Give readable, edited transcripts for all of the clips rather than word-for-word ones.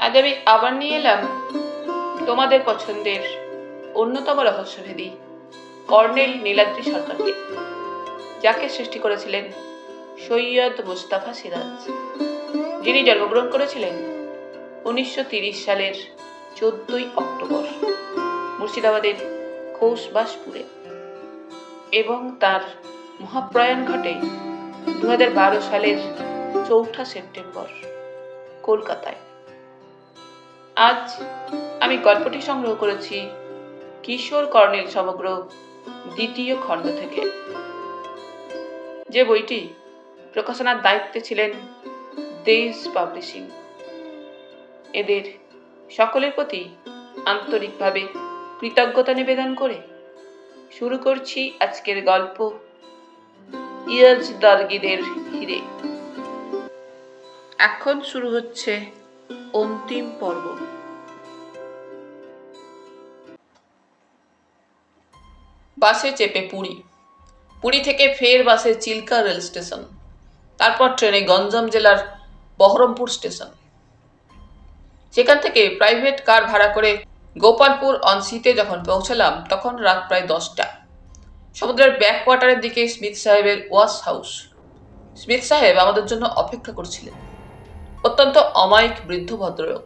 আজ আমি আবার নিয়ে এলাম তোমাদের পছন্দের অন্যতম রহস্যভেদী কর্নেল নীলাদ্রি সরকারকে, যাকে সৃষ্টি করেছিলেন সৈয়দ মুস্তাফা সিরাজ, যিনি জন্মগ্রহণ করেছিলেন 1930 সালের 14ই অক্টোবর মুর্শিদাবাদের খোসবাসপুরে, এবং তার মহাপ্রয়াণ ঘটে 2012 সালের 4 সেপ্টেম্বর কলকাতায়। আজ আমি গল্পটি সংগ্রহ করেছি কিশোর কর্নেল সমগ্র দ্বিতীয় খণ্ড থেকে, যে বইটি প্রকাশনার দায়িত্বে ছিলেন দেশ পাবলিশিং। এদের সকলের প্রতি আন্তরিকভাবে কৃতজ্ঞতা নিবেদন করে শুরু করছি আজকের গল্প ইয়াজদারগিদের হিরে। এখন শুরু হচ্ছে অন্তিম পর্ব। বাসে চেপে পুরী থেকে ফের বাসে চিল্কা রেল স্টেশন, তারপর ট্রেনে গঞ্জাম জেলার বহরমপুর স্টেশন। সেখান থেকে প্রাইভেট কার ভাড়া করে গোপালপুর অন সিতে যখন পৌঁছালাম তখন রাত প্রায় 10টা। সমুদ্রের ব্যাক কোয়ার্টারের দিকে স্মিথ সাহেবের ওয়াশ হাউস। স্মিথ সাহেব আমাদের জন্য অপেক্ষা করছিলেন। অত্যন্ত অমায়িক বৃদ্ধ ভদ্রলোক।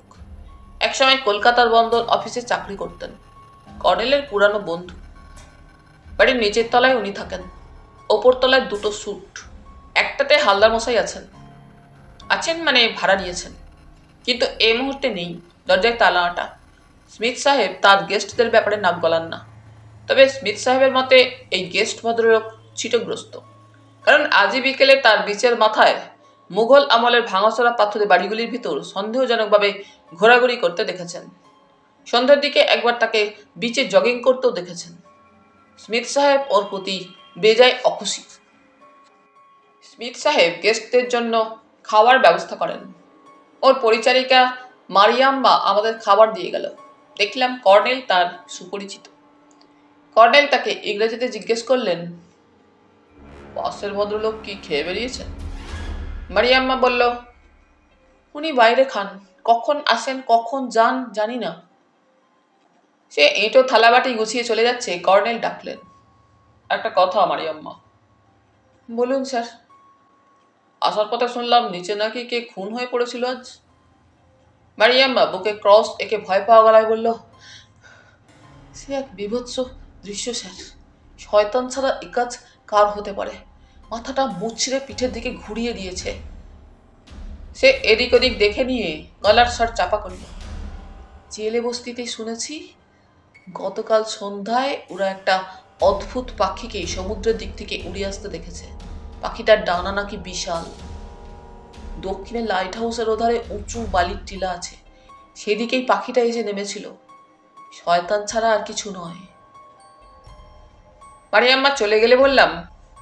একসময় কলকাতার বন্দর অফিসে চাকরি করতেন। কর্নেলের পুরানো বন্ধু। বাড়ির নিচের তলায় উনি থাকেন, ওপর তলায় 2টো স্যুট। একটাতে হালদার মশাই আছেন মানে ভাড়া নিয়েছেন, কিন্তু এই মুহূর্তে নেই। দরজায় তালা আটা। স্মিথ সাহেব তার গেস্টদের ব্যাপারে নাক গলান না। তবে স্মিথ সাহেবের মতে এই গেস্ট ভদ্রলোক ছিটগ্রস্ত, কারণ আজই বিকেলে তার বিচের মাথায় মুঘল আমলের ভাঙাচোরা পাথরের বাড়িগুলির ভিতর সন্দেহজনকভাবে ঘোরাঘুরি করতে দেখেছেন। সন্ধ্যার দিকে একবার তাকে বিচে জগিং করতেও দেখেছেন। স্মিথ সাহেব ওর প্রতি বেজায় অখুশি। স্মিথ সাহেব গেস্টদের জন্য খাওয়ার ব্যবস্থা করেন। ওর পরিচারিকা মারিয়াম্মা আমাদের খাবার দিয়ে গেল। দেখলাম কর্নেল তার সুপরিচিত। কর্নেল তাকে ইংরেজিতে জিজ্ঞেস করলেন, পাশের ভদ্রলোক কি খেয়ে বেরিয়েছেন? মারিয়াম্মা বলল, উনি বাইরে খান, কখন আসেন কখন যান জানি না। সে এঁটো থালাবাটি গুছিয়ে চলে যাচ্ছে, কর্নেল ডাকলেন, একটা কথা মারিয়াম্মা। বলুন স্যার। আসার পথে শুনলাম নিচে নাকি কে খুন হয়ে পড়েছিল আজ। মারিয়াম্মা বুকে ক্রস একে ভয় পাওয়া গলায় বলল, সে এক বিভৎস দৃশ্য স্যার। শয়তান ছাড়া এ কাজ কার হতে পারে? মাথাটা মুচড়ে পিঠের দিকে ঘুরিয়ে দিয়েছে। সে এদিক ওদিক দেখে নিয়ে গলার স্বর চাপা করল, জেলে বস্তিতেই শুনেছি গতকাল সন্ধ্যায় ওরা একটা অদ্ভুত পাখিকে সমুদ্রের দিক থেকে উড়ে আসতে দেখেছে। পাখিটার ডানা নাকি বিশাল। দক্ষিণে লাইট হাউসের ওধারে উঁচু বালির টিলা আছে, সেদিকেই পাখিটা এসে নেমেছিল। শয়তান ছাড়া আর কিছু নয়। মারিয়াম্মা চলে গেলে বললাম,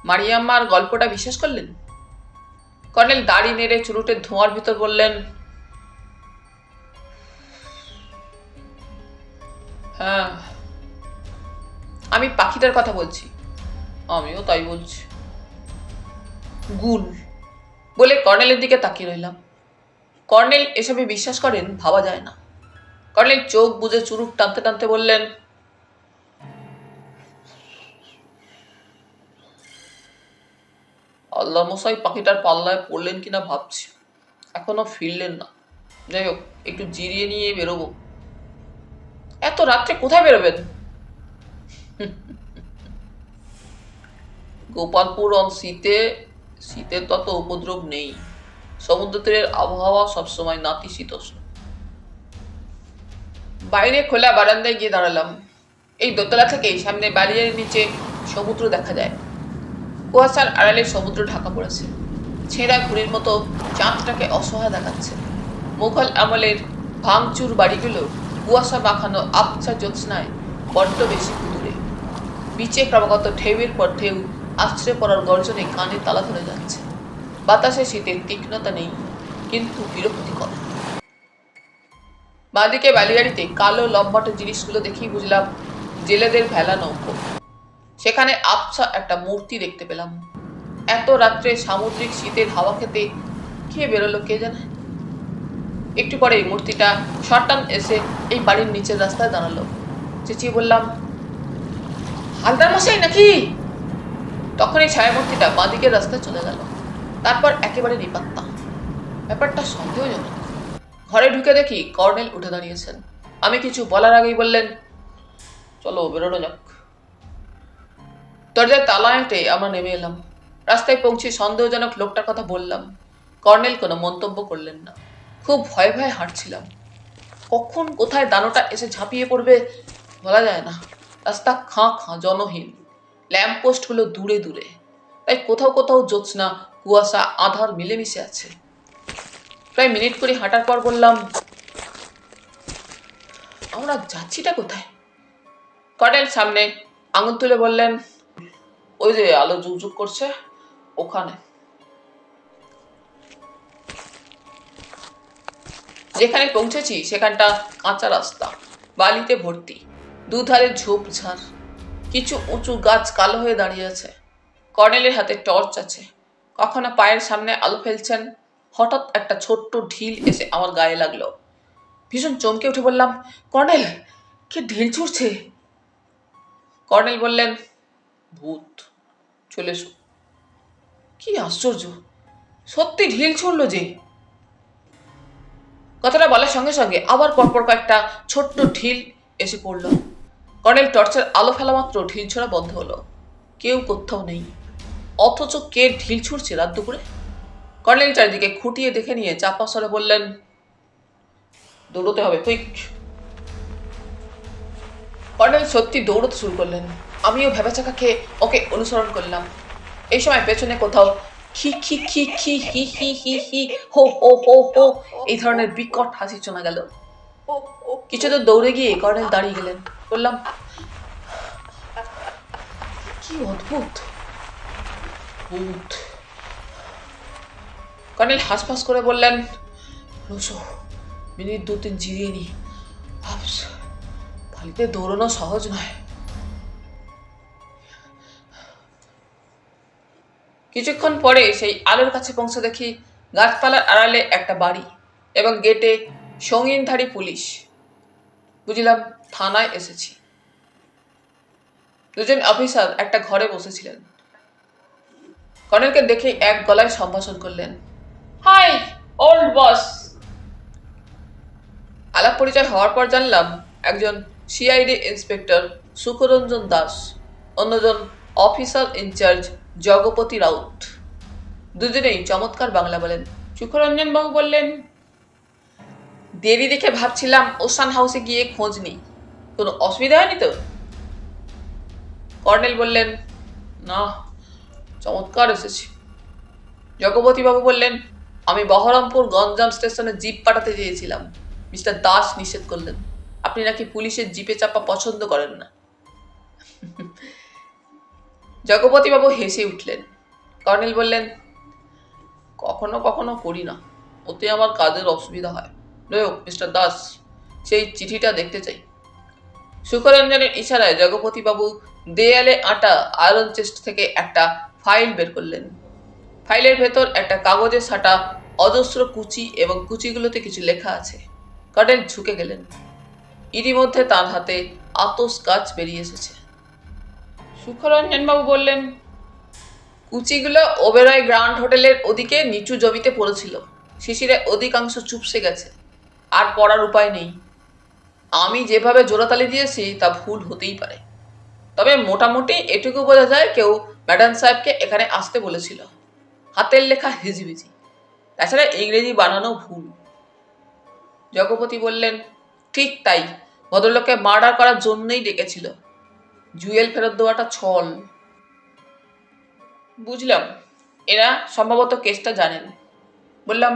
মারিয়াম্মার গল্পটা বিশ্বাস করলেন? কর্নেল দাড়ি নেড়ে চুরুটের ধোঁয়ার ভিতর বললেন, হ্যাঁ, আমি পাখিটার কথা বলছি। আমিও তাই বলছি। গুল বলে কর্নেলের দিকে তাকিয়ে রইলাম। কর্নেল এসবে বিশ্বাস করেন ভাবা যায় না। কর্নেল চোখ বুজে চুরুট টানতে টানতে বললেন, আল্লাহ মশাই পাখিটার পাল্লায় পড়লেন কিনা ভাবছি, এখনো ফিরলেন না। যাই হোক, একটু জিরিয়ে নিয়ে বেরোবো। এত রাত্রে কোথায় বেরোবেন? গোপালপুর অন শীতের তত উপদ্রব নেই। সমুদ্র তীরের আবহাওয়া সবসময় নাতিশীতোষ্ণ। বাইরে খোলা বারান্দায় গিয়ে দাঁড়ালাম। এই দোতলা থেকেই সামনে বালিয়ার নিচে সমুদ্র দেখা যায়। কুয়াশার আড়ালে সমুদ্র ঢাকা পড়েছে। ছেঁড়া ঘুড়ির মতো চাঁদটাকে অসহায় দেখাচ্ছে। মুঘল আমলের ভাঙচুর বাড়িগুলো কুয়াশা মাখানো আবছা জ্যোৎস্নায় বড্ড বেশি দূরে। বিচে ক্রমাগত ঢেউয়ের পর ঢেউ আছড়ে পড়ার গর্জনে কানে তালা ধরে যাচ্ছে। বাতাসে শীতের তীক্ষ্ণতা নেই, কিন্তু বিরক্তিকর। বাঁদিকে বালিয়াড়িতে কালো লম্বাটে জিনিসগুলো দেখেই বুঝলাম জেলেদের ভেলা নৌকো। সেখানে আবছা একটা মূর্তি দেখতে পেলাম। এত রাত্রে সামুদ্রিক শীতের হাওয়া খেতে কে বেরোলো কে জানে। একটু পরে এই মূর্তিটা শটান এসে এই বাড়ির নিচের রাস্তায় দাঁড়ালো। চেঁচিয়ে বললাম, হালদার মশাই নাকি? তখন এই ছায়ামূর্তিটা বাঁদিকের রাস্তায় চলে গেল। তারপর একেবারে নিপাত্তা। ব্যাপারটা সন্দেহজনক। ঘরে ঢুকে দেখি কর্নেল উঠে দাঁড়িয়েছেন। আমি কিছু বলার আগেই বললেন, চলো বেরোনো যাক। দরজায় তালা এঁটে আমরা নেমে এলাম। রাস্তায় পৌঁছে সন্দেহজনক লোকটার কথা বললাম। কর্নেল কোনো মন্তব্য করলেন না। খুব ভয়ে ভয়ে হাঁটছিলাম। কখন কোথায় দানোটা এসে ঝাঁপিয়ে পড়বে বলা যায় না। রাস্তা খাঁ খাঁ, জনহীন। ল্যাম্পপোস্ট হলো দূরে দূরে, তাই কোথাও কোথাও জ্যোৎস্না, কুয়াশা, আধার মিলেমিশে আছে। প্রায় মিনিট করে হাঁটার পর বললাম, আমরা যাচ্ছিটা কোথায়? কর্নেল সামনে আঙুল তুলে বললেন, ওই যে আলো জুকজুক করছে ওখানে। যেখানে পৌঁছেছি সেখানটা কাঁচা রাস্তা, বালিতে ভর্তি, দুধারে ঝোপঝাড়, কিছু উঁচু গাছ কালো হয়ে দাঁড়িয়ে আছে। কর্নেলের হাতে টর্চ আছে, কখনো পায়ের সামনে আলো ফেলছেন। হঠাৎ একটা ছোট্ট ঢিল এসে আমার গায়ে লাগলো। ভীষণ চমকে উঠে বললাম, কর্নেল, কে ঢিল ছুড়ছে? কর্নেল বললেন, ভূত, চলে এসো। কি আশ্চর্য, সত্যি ঢিল ছুড়ল যে! কথাটা বলার সঙ্গে সঙ্গে আবার পরপর কয়েকটা ছোট্ট ঢিল এসে পড়ল। কর্নেল টর্চের আলো ফেলা মাত্র ঢিল ছোড়া বন্ধ হলো। কেউ কোথাও নেই, অথচ কে ঢিল ছুড়ছে রাত দুপুরে? কর্নেল চারিদিকে খুঁটিয়ে দেখে নিয়ে চাপা স্বরে বললেন, দৌড়তে হবে, কুইক। কর্নেল সত্যি দৌড়তে শুরু করলেন। আমিও ভেবাচাকা খেয়ে ওকে অনুসরণ করলাম। এই সময় পেছনে কোথাও খি খি খি খি হি হি হি হি হো হো হো হো এই ধরনের বিকট হাসি শোনা গেল। কিছু তো দৌড়ে গিয়ে কর্নেল দাঁড়িয়ে গেলেন। বললাম, কি অদ্ভুত ভূত। কর্নেল হাসফাস করে বললেন, রোসো, মিনিট 2-3 জিরিয়ে নি। বালিতে দৌড়ানো সহজ নয়। কিছুক্ষণ পরে সেই আলোর কাছে পৌঁছে দেখি গাছপালার আড়ালে একটা বাড়ি এবং গেটে সঙ্গীনধারী পুলিশ। বুঝলাম থানায় এসেছি। দুজন অফিসার একটা ঘরে বসেছিলেন। কর্নেলকে দেখে এক গলায় সম্ভাষণ করলেন, হাই ওল্ড বস। আলাপ পরিচয় হওয়ার পর জানলাম একজন সিআইডি ইন্সপেক্টর সুখরঞ্জন দাস, অন্যজন অফিসার ইনচার্জ জগপতি রাউত। দুজনেই চমৎকার বাংলা বলেন। সুখরঞ্জন বাবু বললেন, দেরি দেখে ভাবছিলাম ওশান হাউসে গিয়ে খোঁজ নিই, কোনো অসুবিধা হয়নি তো? কর্নেল বললেন, না, চমৎকার এসেছি। জগপতি বাবু বললেন, আমি বহরমপুর গঞ্জাম স্টেশনে জিপ পাঠাতে চেয়েছিলাম, মিস্টার দাস নিষেধ করলেন। আপনি নাকি পুলিশের জিপে চাপা পছন্দ করেন না। জগপতি বাবু হেসে উঠলেন। কর্নেল বললেন, কখনো কখনো করি না, ওতে আমার কাজের অসুবিধা হয়। হোক মিস্টার দাস, সেই চিঠিটা দেখতে চাই। সুখরঞ্জনের ইশারায় জগপতি বাবু দেয়ালে আটা আয়রন চেস্ট থেকে একটা ফাইল বের করলেন। ফাইলের ভেতর একটা কাগজে সাটা অজস্র কুচি এবং কুচিগুলোতে কিছু লেখা আছে। কর্নেল ঝুঁকে গেলেন। ইতিমধ্যে তার হাতে আতস কাজ বেরিয়ে এসেছে। সুখরঞ্জন বাবু বললেন, কুচিগুলো ওবেরয় গ্র্যান্ড হোটেলের ওদিকে নিচু জমিতে পড়েছিল। শিশিরে অধিকাংশ চুপসে গেছে, আর পড়ার উপায় নেই। আমি যেভাবে জোড়াতালি দিয়েছি তা ভুল হতেই পারে, তবে মোটামুটি এটুকু বোঝা যায় কেউ ম্যাডাম সাহেবকে এখানে আসতে বলেছিল। হাতের লেখা হিজিবিজি, তাছাড়া ইংরেজি বানানো ভুল। জগপতি বললেন, ঠিক তাই, ভদ্রলোককে মার্ডার করার জন্যই ডেকেছিল। জুয়েল ফেরত দেওয়াটা ছল। বুঝলাম, এরা সম্ভবত কেসটা জানেন। বললাম,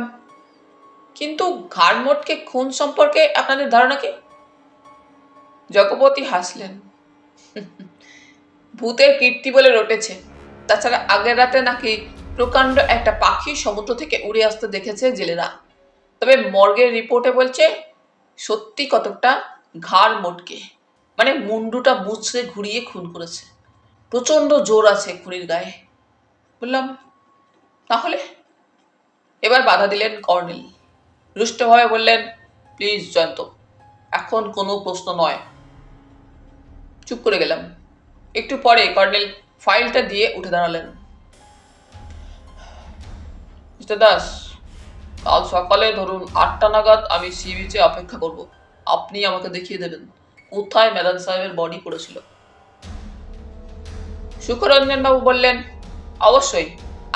কিন্তু ঘাড়মোটকে খুন সম্পর্কে আপনাদের ধারণা কি? জগপতি হাসলেন, ভূতের কীর্তি বলে রটেছে। তাছাড়া আগের রাতে নাকি প্রকাণ্ড একটা পাখি সমুদ্র থেকে উড়ে আসতে দেখেছে জেলেরা। তবে মর্গের রিপোর্টে বলছে সত্যি কতকটা ঘাড় মোটকে, মানে মুন্ডুটা মুচড়ে ঘুরিয়ে খুন করেছে। প্রচন্ড জোর আছে খুনির গায়ে। বললাম, তাহলে? এবার বাধা দিলেন কর্নেল। রুষ্টভাবে বললেন, প্লিজ জয়ন্ত, এখন কোনো প্রশ্ন নয়। চুপ করে গেলাম। একটু পরে কর্নেল ফাইলটা দিয়ে উঠে দাঁড়ালেন। মিস্টার দাস, কাল সকালে ধরুন 8টা নাগাদ আমি সি বিচে অপেক্ষা করব। আপনি আমাকে দেখিয়ে দেবেন কোথায় ম্যাদান সাহেবের বডি পড়েছিল। সুখরঞ্জন বাবু বললেন, অবশ্যই।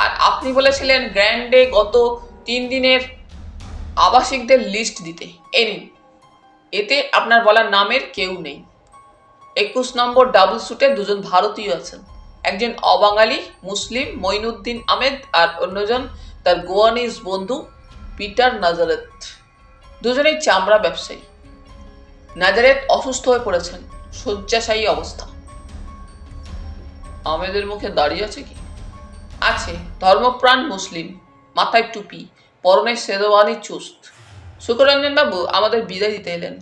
আর আপনি বলেছিলেন গ্র্যান্ডে গত 3 দিনের আবাসিকদের লিস্ট দিতে। এই নিন, এতে আপনার বলার নামের কেউ নেই। 21 নম্বর ডাবল স্যুটে 2জন ভারতীয় আছেন, একজন অবাঙালি মুসলিম মঈনুদ্দিন আহমেদ আর অন্যজন তার গোয়ানিজ বন্ধু পিটার নাজারেত। দুজনেই চামড়া ব্যবসায়ী। নাজারেত অসুস্থ হয়ে পড়েছেন, শয্যাশায়ী অবস্থা। আহমেদের মুখে দাঁড়িয়ে আছে কি? আছে, ধর্মপ্রাণ মুসলিম, মাথায় টুপি, পরনে শেরওয়ানি চুস্ত। সুখরঞ্জন বাবু আমাদের বিদায় দিতে এলেন।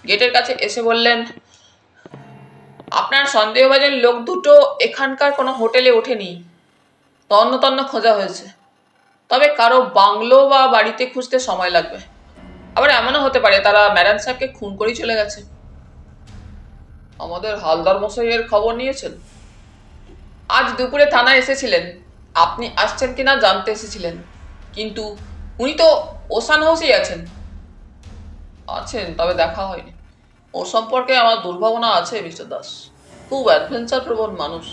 গেটের কাছে এসে বললেন, আপনার সন্দেহভাজন লোক দুটো এখানকার কোনো হোটেলে ওঠেনি, তন্ন তন্ন খোঁজা হয়েছে। তবে কারো বাংলো বা বাড়িতে খুঁজতে সময় লাগবে। আবার এমনও হতে পারে তারা ম্যাডাম সাহেবকে খুন করেই চলে গেছে। আমাদের হালদার মশাইয়ের খবর নিয়েছেন? আজ দুপুরে থানায় এসেছিলেন, আপনি আসছেন কিনা জানতে এসেছিলেন, কিন্তু উনি তো ওসান হাউসেই আছেন, তবে দেখা হয়নি। ওর সম্পর্কে আমার দুর্ভাবনা আছে মিস্টার দাস। খুব অ্যাডভেঞ্চার প্রবণ মানুষ,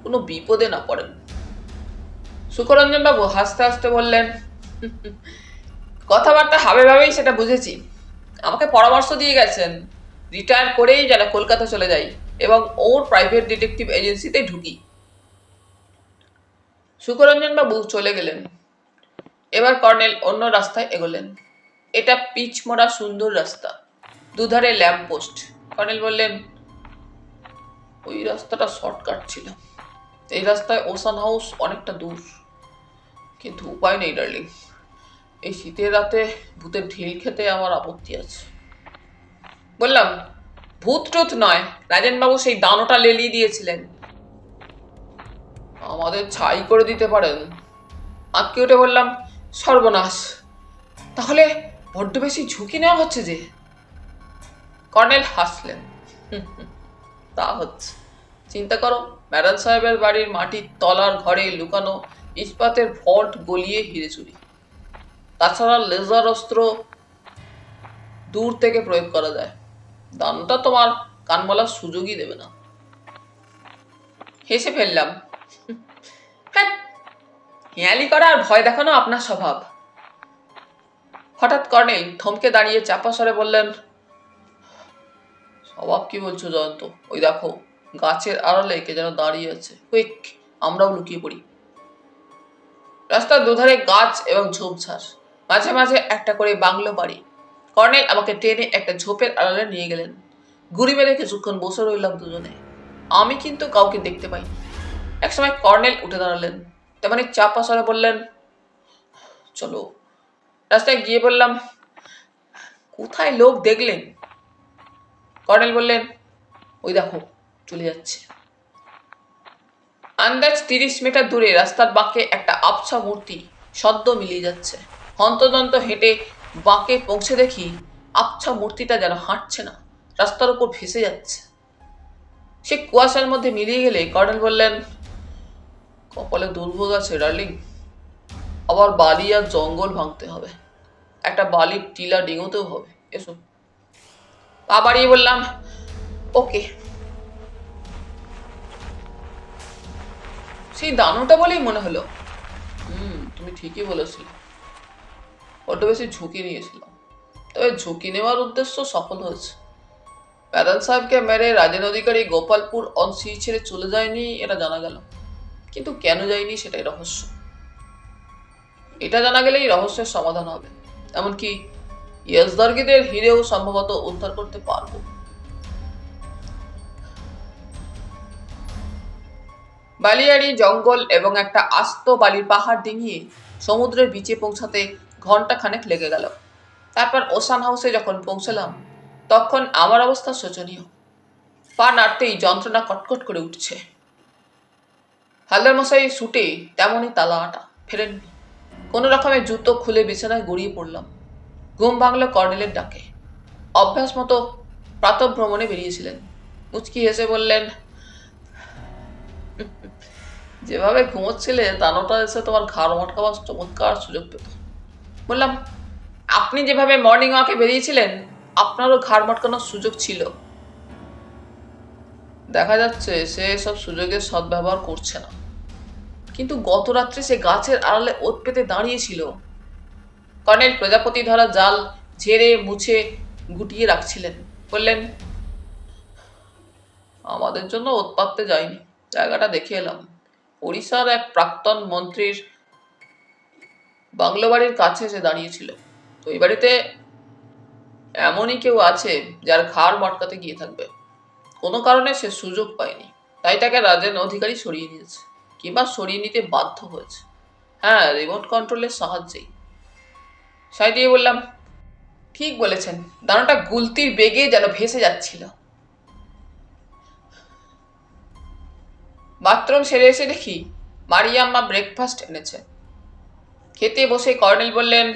কোনো বিপদে না পড়েন। সুখরঞ্জন বাবু হাসতে হাসতে বললেন, কথাবার্তা হাবে ভাবেই সেটা বুঝেছি। আমাকে পরামর্শ দিয়ে গেছেন রিটায়ার করেই যেন কলকাতা চলে যাই এবং ওর প্রাইভেট ডিটেকটিভ এজেন্সিতে ঢুকি। সুখরঞ্জন বাবু চলে গেলেন। এবার কর্নেল অন্য রাস্তায় এগোলেন। এটা পিচ মোড়া সুন্দর রাস্তা, দুধারে ল্যাম্প পোস্ট। কর্নেল বললেন, ওই রাস্তাটা শর্টকাট ছিল। এই রাস্তায় ওসান হাউস অনেকটা দূর, কিন্তু উপায় নেই ডার্লিং। এই শীতের রাতে ভূতের ঢিল খেতে আমার আপত্তি আছে। বললাম, ভূত টুত নয়, রাজেনবাবু সেই দানোটা লেলিয়ে দিয়েছিলেন। আমাদের ছাই করে দিতে পারেন। আঁতকে উঠে বললাম, সর্বনাশ, তাহলে বড্ড বেশি ঝুঁকি নেওয়া হচ্ছে যে। কর্নেল হাসলেন, তা হচ্ছে। চিন্তা করো, ম্যাডাম সাহেবের বাড়ির মাটির তলার ঘরে লুকানো ইস্পাতের ভল্ট গলিয়ে হিরে চুরি। তাছাড়া লেজার অস্ত্র দূর থেকে প্রয়োগ করা যায়। দানটা তোমার কান বলার সুযোগই দেবে না। হেসে ফেললাম, হ্যাঁ, হেয়ালি করা আর ভয় দেখানো আপনার স্বভাব। হঠাৎ কর্নেল থমকে দাঁড়িয়ে চাপা স্বরে বললেন, স্বভাব কি বলছো জয়ন্ত? ওই দেখো, গাছের আড়ালে কে যেন দাঁড়িয়ে আছে। কুইক, আমরাও লুকিয়ে পড়ি। রাস্তার দুধারে গাছ এবং ঝোপঝাড়, মাঝে মাঝে একটা করে বাংলো বাড়ি। কর্নেল আমাকে টেনে একটা ঝোপের আড়ালে নিয়ে গেলেন। গুড়ি মেরে কিছুক্ষণ বসে রইলাম দুজনে। আমি কিন্তু কাউকে দেখতে পাইনি। একসময় কর্নেল উঠে দাঁড়ালেন, তেমনি চাপা স্বরে বললেন, চলো। রাস্তায় গিয়ে বললাম, কোথায় লোক দেখলেন? কর্নেল বললেন, ওই দেখো, চলে যাচ্ছে। আন্দাজ 30 মিটার দূরে রাস্তার বাঁকে একটা আবছা মূর্তি সদ্য মিলিয়ে যাচ্ছে। হন্তদন্ত হেঁটে বাঁকে পৌঁছে দেখি আবছা মূর্তিটা যেন হাঁটছে না, রাস্তার উপর ভেসে যাচ্ছে। সে কুয়াশার মধ্যে মিলিয়ে গেলে কর্নেল বললেন, কপালে দুর্ভোগ আছে ডার্লিং। আবার বালি আর জঙ্গল ভাঙতে হবে, একটা বালির টিলা ডিঙোতেও হবে। এসো। পা বাড়িয়ে বললাম, ওকে। সেই দানোটা বলেই মনে হলো। তুমি ঠিকই বলেছিলে, বড্ড বেশি ঝুঁকি নিয়েছিলাম। তবে ঝুঁকি নেওয়ার উদ্দেশ্য সফল হয়েছে। ম্যাদান সাহেবকে মেরে রাজেন অধিকারী গোপালপুর অন সি ছেড়ে চলে যায়নি, এটা জানা গেল। কিন্তু কেন যায়নি সেটাই রহস্য। এটা জানা গেলেই রহস্যের সমাধান হবে। এমনকি ইয়াজদার্গীদের হিরেও সম্ভবত উদ্ধার করতে পারবো। বালিয়াড়ি জঙ্গল এবং একটা আস্ত বালির পাহাড় ডিঙিয়ে সমুদ্রের বিচে পৌঁছাতে ঘন্টা খানেক লেগে গেল। তারপর ওসান হাউসে যখন পৌঁছলাম, তখন আমার অবস্থা শোচনীয়। পা নাড়তেই যন্ত্রণা কটকট করে উঠছে। হালদার মশাই ছুটে তেমনই তালা আটা, ফেরেননি। কোনো রকমের জুতো খুলে বিছানায় গড়িয়ে পড়লাম। ঘুম ভাঙল কর্নেলের ডাকে। অভ্যাস মতো প্রাতঃভ্রমণে বেরিয়েছিলেন। মুচকি হেসে বললেন, যেভাবে ঘুমোচ্ছিলে দানোটা এসে তোমার ঘাড় মটকাবার চমৎকার সুযোগ পেত। বললাম, আপনি যেভাবে মর্নিং ওয়াকে বেরিয়েছিলেন আপনারও ঘাড় মটকানোর সুযোগ ছিল। দেখা যাচ্ছে সে সব সুযোগের সদ্ব্যবহার করছে না। কিন্তু গত রাত্রে সে গাছের আড়ালে ওত পেতে দাঁড়িয়েছিল। কর্নেল প্রজাপতি ধরা জাল ঝেড়ে মুছে গুটিয়ে রাখছিলেন। বললেন, আমাদের জন্য ওত পাততে যাইনি, জায়গাটা দেখে এলাম। ওড়িশার এক প্রাক্তন মন্ত্রীর বাংলো বাড়ির কাছে এসে দাঁড়িয়েছিল। তো এই বাড়িতে এমনই কেউ আছে যার ঘাড় মটকাতে গিয়ে থাকবে। কোনো কারণে সে সুযোগ পায়নি, তাই তাকে রাজেন অধিকারী সরিয়ে নিয়েছে, কিংবা সরিয়ে নিতে বাধ্য হয়েছে। হ্যাঁ, রিমোট কন্ট্রোলের সাহায্যেই। সাই দিয়ে বললাম, ঠিক বলেছেন, দানাটা গুলতির বেগে যেন ভেসে যাচ্ছিল। বাথরুম সেরে এসে দেখি মারিয়াম্মা ব্রেকফাস্ট এনেছে। খেতে বসে কর্নেল বললেন,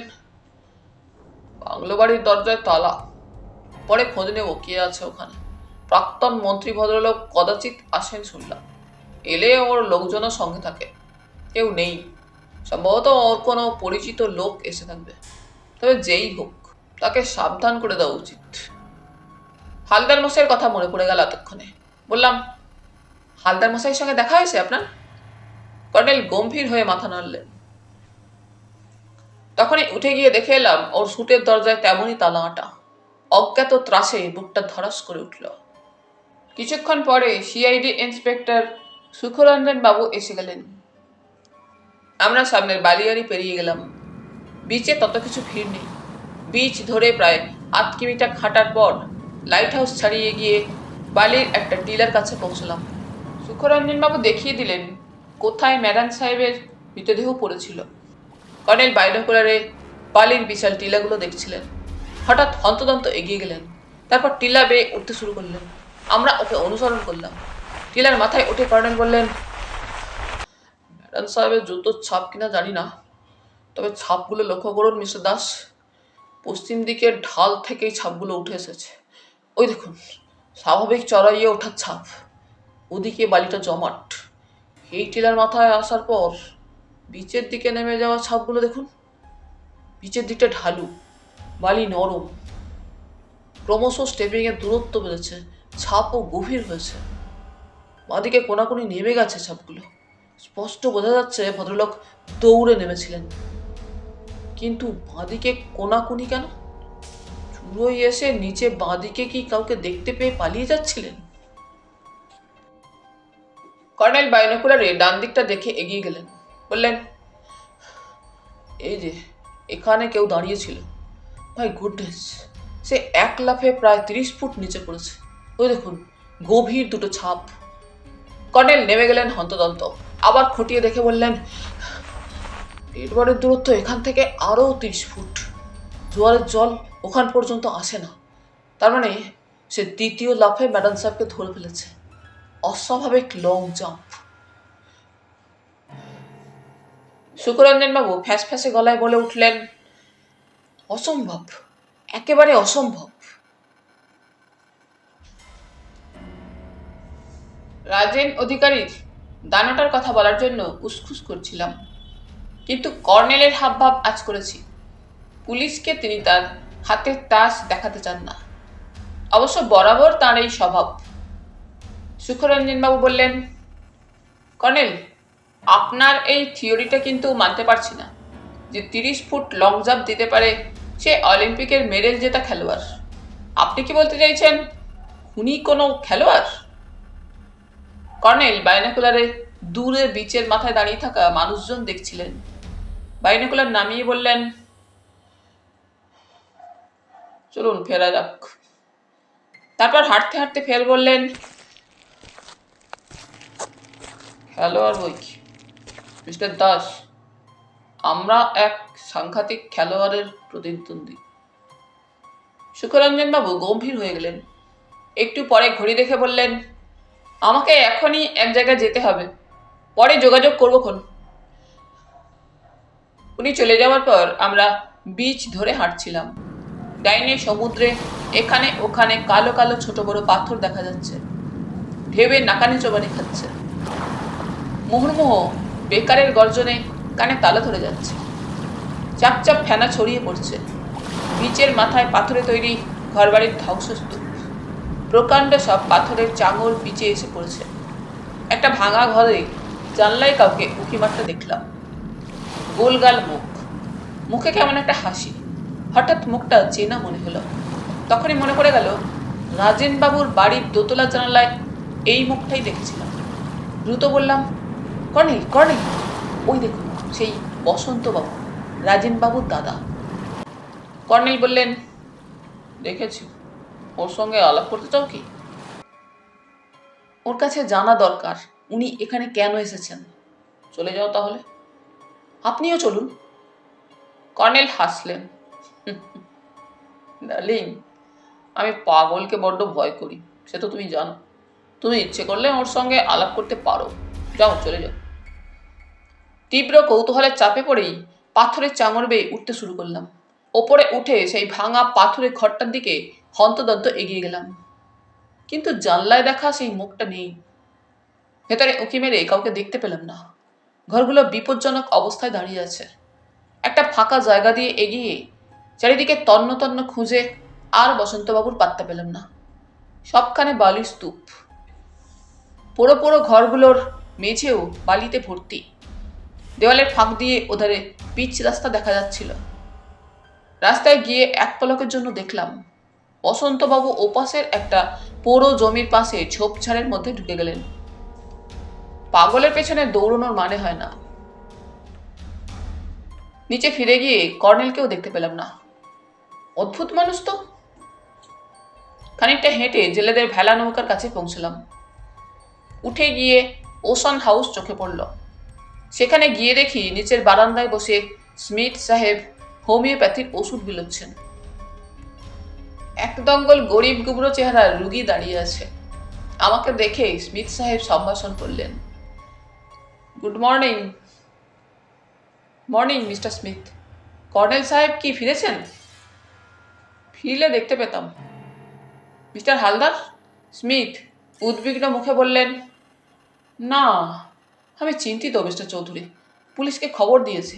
বাংলো বাড়ির দরজায় তালা, পরে খোঁজ নেব কে আছে ওখানে। প্রাক্তন মন্ত্রী ভদ্রলোক কদাচিৎ আসেন শুনলাম, এলে ওর লোকজনও সঙ্গে থাকে। কেউ নেই, সম্ভবত ওর কোনো পরিচিত লোক এসে থাকবে। তবে যেই হোক তাকে সাবধান করে দেওয়া উচিত। হালদার মশাইয়ের কথা মনে পড়ে গেল এতক্ষণে। বললাম, হালদার মশাইয়ের সঙ্গে দেখা হয়েছে আপনার? কর্নেল গম্ভীর হয়ে মাথা নাড়লেন। তখনই উঠে গিয়ে দেখে এলাম ওর সুটের দরজায় তেমনই তালা আঁটা। অজ্ঞাত ত্রাসে বুকটা ধরাস করে উঠল। কিছুক্ষণ পরে সিআইডি ইন্সপেক্টর সুখরঞ্জন বাবু এসে গেলেন। আমরা সামনের বালিয়াড়ি পেরিয়ে গেলাম। বিচে তত কিছু ভিড় নেই। বিচ ধরে প্রায় 8 কিলোমিটার হাঁটার পর লাইট হাউস ছাড়িয়ে গিয়ে বালির একটা টিলার কাছে পৌঁছলাম। সুখরঞ্জন বাবু দেখিয়ে দিলেন কোথায় ম্যাডাম সাহেবের মৃতদেহ পড়েছিল। কর্নেল বাইনোকুলারে বালির বিশাল টিলাগুলো দেখছিলেন। হঠাৎ হন্তদন্ত এগিয়ে গেলেন, তারপর টিলা বেয়ে উঠতে শুরু করলেন। আমরা ওকে অনুসরণ করলাম। টিলার মাথায় উঠে কর্নেল বললেন, ম্যাডাম সাহেবের জুতোর ছাপ কিনা জানি না, তবে ছাপগুলো লক্ষ্য করুন মিস্টার দাস। পশ্চিম দিকের ঢাল থেকেই ছাপগুলো উঠে এসেছে। ওই দেখুন, স্বাভাবিক চড়াইয়ে ওঠার ছাপ। ওদিকে বালিটা জমাট। এই টিলার মাথায় আসার পর বিচের দিকে নেমে যাওয়া ছাপগুলো দেখুন। বিচের দিকটা ঢালু, বালি নরম। ক্রমশ স্টেপিংয়ের দূরত্ব বেড়েছে, ছাপও গভীর হয়েছে। বাঁদিকে কোনাকুনি নেমে গেছে ছাপগুলো। স্পষ্ট বোঝা যাচ্ছে ভদ্রলোক দৌড়ে নেমেছিলেন। কিন্তু বাঁদিকে কোনাকুনি কেন? চুড়োই এসে নিচে বাঁদিকে কি কাউকে দেখতে পেয়ে পালিয়ে যাচ্ছিলেন? কর্নেল বাইনোকুলারে ডান দিকটা দেখে এগিয়ে গেলেন। বললেন, এই যে এখানে কেউ দাঁড়িয়েছিল। মাই গুডনেস, সে এক লাফে প্রায় 30 ফুট নিচে পড়েছে। ওই দেখুন, গভীর দুটো ছাপ। কর্নেল নেমে গেলেন হন্তদন্ত। আবার খুঁটিয়ে দেখে বললেন, ডেডবডির দূরত্ব এখান থেকে আরও 30 ফুট। জোয়ারের জল ওখান পর্যন্ত আসে না। তার মানে সে দ্বিতীয় লাফে ম্যাডাম সাহেবকে ধরে ফেলেছে। অস্বাভাবিক লং জাম্প। সুখরঞ্জন বাবু ফ্যাঁস ফ্যাঁসে গলায় বলে উঠলেন, অসম্ভব, একেবারে অসম্ভব। রাজেন অধিকারীর দানাটার কথা বলার জন্য উসখুস করছিলাম, কিন্তু কর্নেলের হাবভাব আজ করেছি। পুলিশকে তিনি তার হাতের তাস দেখাতে চান না। অবশ্য বরাবর তাঁর এই স্বভাব। সুখরঞ্জন বাবু বললেন, কর্নেল, আপনার এই থিওরিটা কিন্তু মানতে পারছি না যে 30 ফুট লং জাম্প দিতে পারে সে অলিম্পিকের মেডেল জেতা খেলোয়াড়। আপনি কি বলতে চাইছেন উনি কোনো খেলোয়াড়? কর্নেল বাইনোকুলারে দূরে বিচের মাথায় দাঁড়িয়ে থাকা মানুষজন দেখছিলেন। বাইনোকুলার নামিয়ে বললেন, চলুন ফেরা যাক। তারপর হাঁটতে হাঁটতে ফের বললেন, খেলোয়াড় বই কি মিস্টার দাস, আমরা এক সাংঘাতিক খেলোয়াড়ের প্রতিদ্বন্দ্বী। সুখরঞ্জন বাবু গম্ভীর হয়ে গেলেন। একটু পরে ঘড়ি দেখে বললেন, আমাকে এখনই এক জায়গায় যেতে হবে, পরে যোগাযোগ করবক্ষণ। উনি চলে যাওয়ার পর আমরা বিচ ধরে হাঁটছিলাম। ডাইনে সমুদ্রে এখানে ওখানে কালো কালো ছোট বড় পাথর দেখা যাচ্ছে, ঢেউয়ে নাকানি চোবানি খাচ্ছে। মুহুর্মুহ বেকারের গর্জনে কানে তালা ধরে যাচ্ছে। চাপ চাপ ফেনা ছড়িয়ে পড়ছে। বিচের মাথায় পাথরে তৈরি ঘরবাড়ির ধ্বংসস্তূপ, প্রকাণ্ড সব পাথরের চাঙর বিচে এসে পড়েছে। একটা ভাঙা ঘরে জানলায় কাউকে উঁকি মারতে দেখলাম। গোলগাল মুখ, মুখে কেমন একটা হাসি। হঠাৎ মুখটা চেনা মনে হলো। তখনই মনে পড়ে গেল রাজেনবাবুর বাড়ির দোতলা জানালায় এই মুখটাই দেখেছিলাম। দ্রুত বললাম, কর্নেল কর্নেল, ওই দেখুন সেই বসন্তবাবু, রাজেনবাবুর দাদা। কর্নেল বললেন, দেখেছি, ওর সঙ্গে আলাপ করতে চাও কি? ওর কাছে জানা দরকার উনি এখানে কেন এসেছেন। চলে যাও তাহলে। আপনিও চলুন। কর্নেল হাসলেন। ডার্লিং, আমি পাগলকে বড্ড ভয় করি, সে তো তুমি জানো। তুমি ইচ্ছে করলে ওর সঙ্গে আলাপ করতে পারো। যাও, চলে যাও। তীব্র কৌতূহলের চাপে পড়েই পাথরের চাঙর বেয়ে উঠতে শুরু করলাম। ওপরে উঠে সেই ভাঙা পাথরের ঘরটার দিকে হন্তদন্ত এগিয়ে গেলাম। কিন্তু জানলায় দেখা সেই মুখটা নেই। ভেতরে উঁকি মেরে কাউকে দেখতে পেলাম না। ঘরগুলো বিপজ্জনক অবস্থায় দাঁড়িয়ে আছে। একটা ফাঁকা জায়গা দিয়ে এগিয়ে চারিদিকে তন্ন তন্ন খুঁজে আর বসন্তবাবুর পাত্তা পেলাম না। সবখানে বালির স্তূপ। পোড়ো পোড়ো ঘরগুলোর মেঝেও বালিতে ভর্তি। দেওয়ালের ফাঁক দিয়ে ওধারে পিচ রাস্তা দেখা যাচ্ছিল। রাস্তায় গিয়ে এক পলকের জন্য দেখলাম বসন্তবাবু ওপাশের একটা পোড়ো জমির পাশে ঝোপঝাড়ের মধ্যে ঢুকে গেলেন। পাগলের পেছনে দৌড়ানোর মানে হয় না। নিচে ফিরে গিয়ে কর্নেলকেও দেখতে পেলাম না। অদ্ভুত মানুষ তো। খানিকটা হেঁটে জেলেদের ভেলা নৌকার কাছে পৌঁছলাম। উঠে গিয়ে ওশান হাউস চোখে পড়ল। সেখানে গিয়ে দেখি নিচের বারান্দায় বসে স্মিথ সাহেব হোমিওপ্যাথির ওষুধ বিলোচ্ছেন। এক দঙ্গল গরিব গুবরো চেহারার রুগী দাঁড়িয়ে আছে। আমাকে দেখে স্মিথ সাহেব সম্ভাষণ করলেন। Good morning. Morning mister Smith. Colonel সাহেব কি ফিরেছেন? ফিরলে দেখতে পেতাম। মিস্টার হালদার? স্মিথ উদ্বিগ্ন মুখে বললেন, না, আমি চিন্তিত মিস্টার চৌধুরী। পুলিশকে খবর দিয়েছি।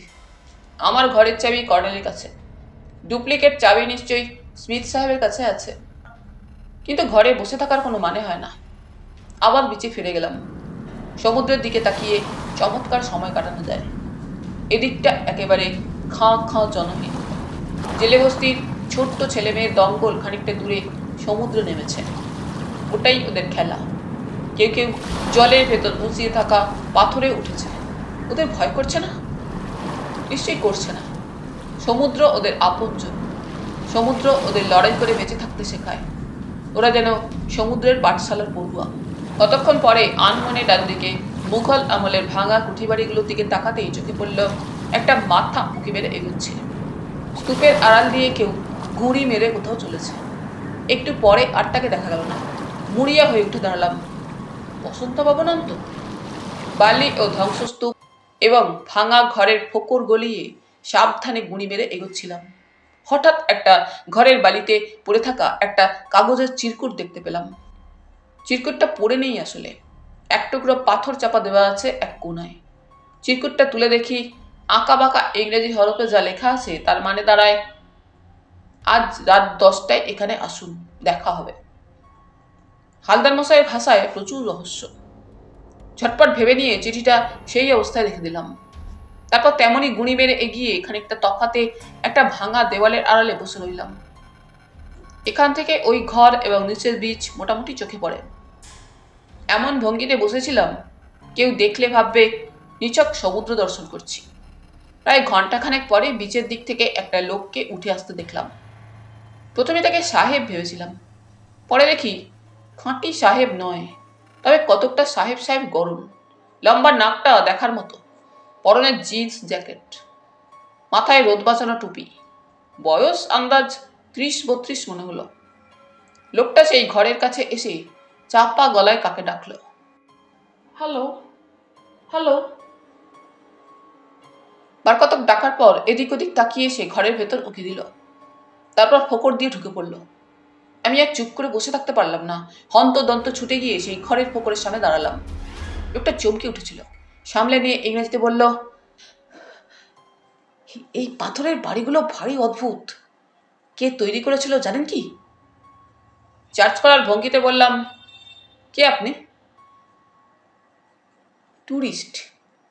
আমার ঘরের চাবি কর্নেলের কাছে। ডুপ্লিকেট চাবি নিশ্চয়ই স্মিথ সাহেবের কাছে আছে। কিন্তু ঘরে বসে থাকার কোনো মানে হয় না। আবার বিচে ফিরে গেলাম। সমুদ্রের দিকে তাকিয়ে চমৎকার সময় কাটানো যায়। এদিকটা একেবারে খাঁ খাঁ জনহীন। জেলে বস্তির ছোট্ট ছেলে মেয়ের দঙ্গল খানিকটা দূরে সমুদ্রে নেমেছে। ওটাই ওদের খেলা। কেউ কেউ জলের ভেতর মুচিয়ে থাকা পাথরে উঠেছে। ওদের ভয় করছে না? নিশ্চয়ই করছে না। সমুদ্র ওদের আপনজন। সমুদ্র ওদের লড়াই করে বেঁচে থাকতে শেখায়। ওরা যেন সমুদ্রের পাঠশালার পড়ুয়া। কতক্ষণ পরে আনমনে ডান দিকে মুঘল আমলের ভাঙা কুঠিবাড়িগুলোর দিকে তাকাতেই চোখে পড়ল একটা মাথা উঁকি মেরে এগোচ্ছে। স্তূপের আড়াল দিয়ে কেউ গুঁড়ি মেরে কোথাও চলেছে। একটু পরে আরটাকে দেখা গেল না। মুড়িয়া হয়ে উঠে দাঁড়ালাম। বসন্তবাবু নন তো? বালি ও ধ্বংসস্তূপ এবং ভাঙা ঘরের ফোকর গলিয়ে সাবধানে গুঁড়ি মেরে এগোচ্ছিলাম। হঠাৎ একটা ঘরের বালিতে পড়ে থাকা একটা কাগজের চিরকুট দেখতে পেলাম। চিরকুটটা পড়ে নেই আসলে। এক টুকরো পাথর চাপা দেওয়া আছে এক কোনায়। চিরকুটটা তুলে দেখি আঁকা বাঁকা ইংরেজি হরফে যা লেখা আছে তার মানে দাঁড়ায়, আজ রাত 10টায় এখানে আসুন, দেখা হবে। হালদার মশাইয়ের ভাষায় প্রচুর রহস্য। ঝটপট ভেবে নিয়ে চিঠিটা সেই অবস্থায় রেখে দিলাম। তারপর তেমনই গুঁড়ি মেরে এগিয়ে খানিকটা তফাতে একটা ভাঙা দেওয়ালের আড়ালে বসে রইলাম। এখান থেকে ওই ঘর এবং নিচের বীচ মোটামুটি চোখে পড়ে। এমন ভঙ্গিতে বসেছিলাম কেউ দেখলে ভাববে নিছক সমুদ্র দর্শন করছি। প্রায় ঘন্টাখানেক পরে বিচের দিক থেকে একটা লোককে উঠে আসতে দেখলাম। প্রথমে তাকে সাহেব ভেবেছিলাম, পরে দেখি খাঁটি সাহেব নয়, তবে কতকটা সাহেব সাহেব গরম। লম্বা নাকটা দেখার মতো, পরনে জিন্স জ্যাকেট, মাথায় রোদ বাঁচানো টুপি। বয়স আন্দাজ 30-32 মনে হলো। লোকটা সেই ঘরের কাছে এসে চাপা গলায় কাকে ডাকলো, হ্যালো হ্যালো। বার কতক ডাকার পর এদিক ওদিক তাকিয়ে সে ঘরের ভেতর উকি দিল। তারপর ফোকর দিয়ে ঢুকে পড়ল। আমি আর চুপ করে বসে থাকতে পারলাম না। হন্তদন্ত ছুটে গিয়ে সেই ঘরের ফোকরের সামনে দাঁড়ালাম। লোকটা চমকে উঠেছিল। সামলে নিয়ে ইংরেজিতে বলল, এই পাথরের বাড়িগুলো ভারী অদ্ভুত। কে তৈরি করেছিল জানেন কি? চার্জ করার ভঙ্গিতে বললাম, কে আপনি? ট্যুরিস্ট।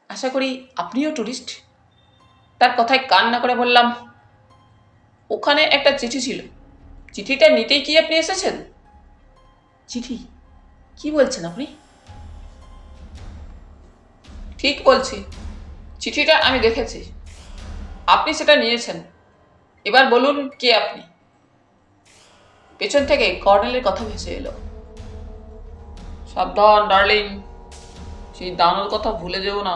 আশা করি আপনিও ট্যুরিস্ট। তার কথায় কান না করে বললাম, ওখানে একটা চিঠি ছিল, চিঠিটা নিতেই কি আপনি এসেছেন? চিঠি? কি বলছেন আপনি? ঠিক বলছি, চিঠিটা আমি দেখেছি, আপনি সেটা নিয়েছেন। এবার বলুন কে আপনি? পেছন থেকে কর্নেলের কথা ভেসে এলো, সাবধান ডার্লিং, সেই দানোর কথা ভুলে যেও না।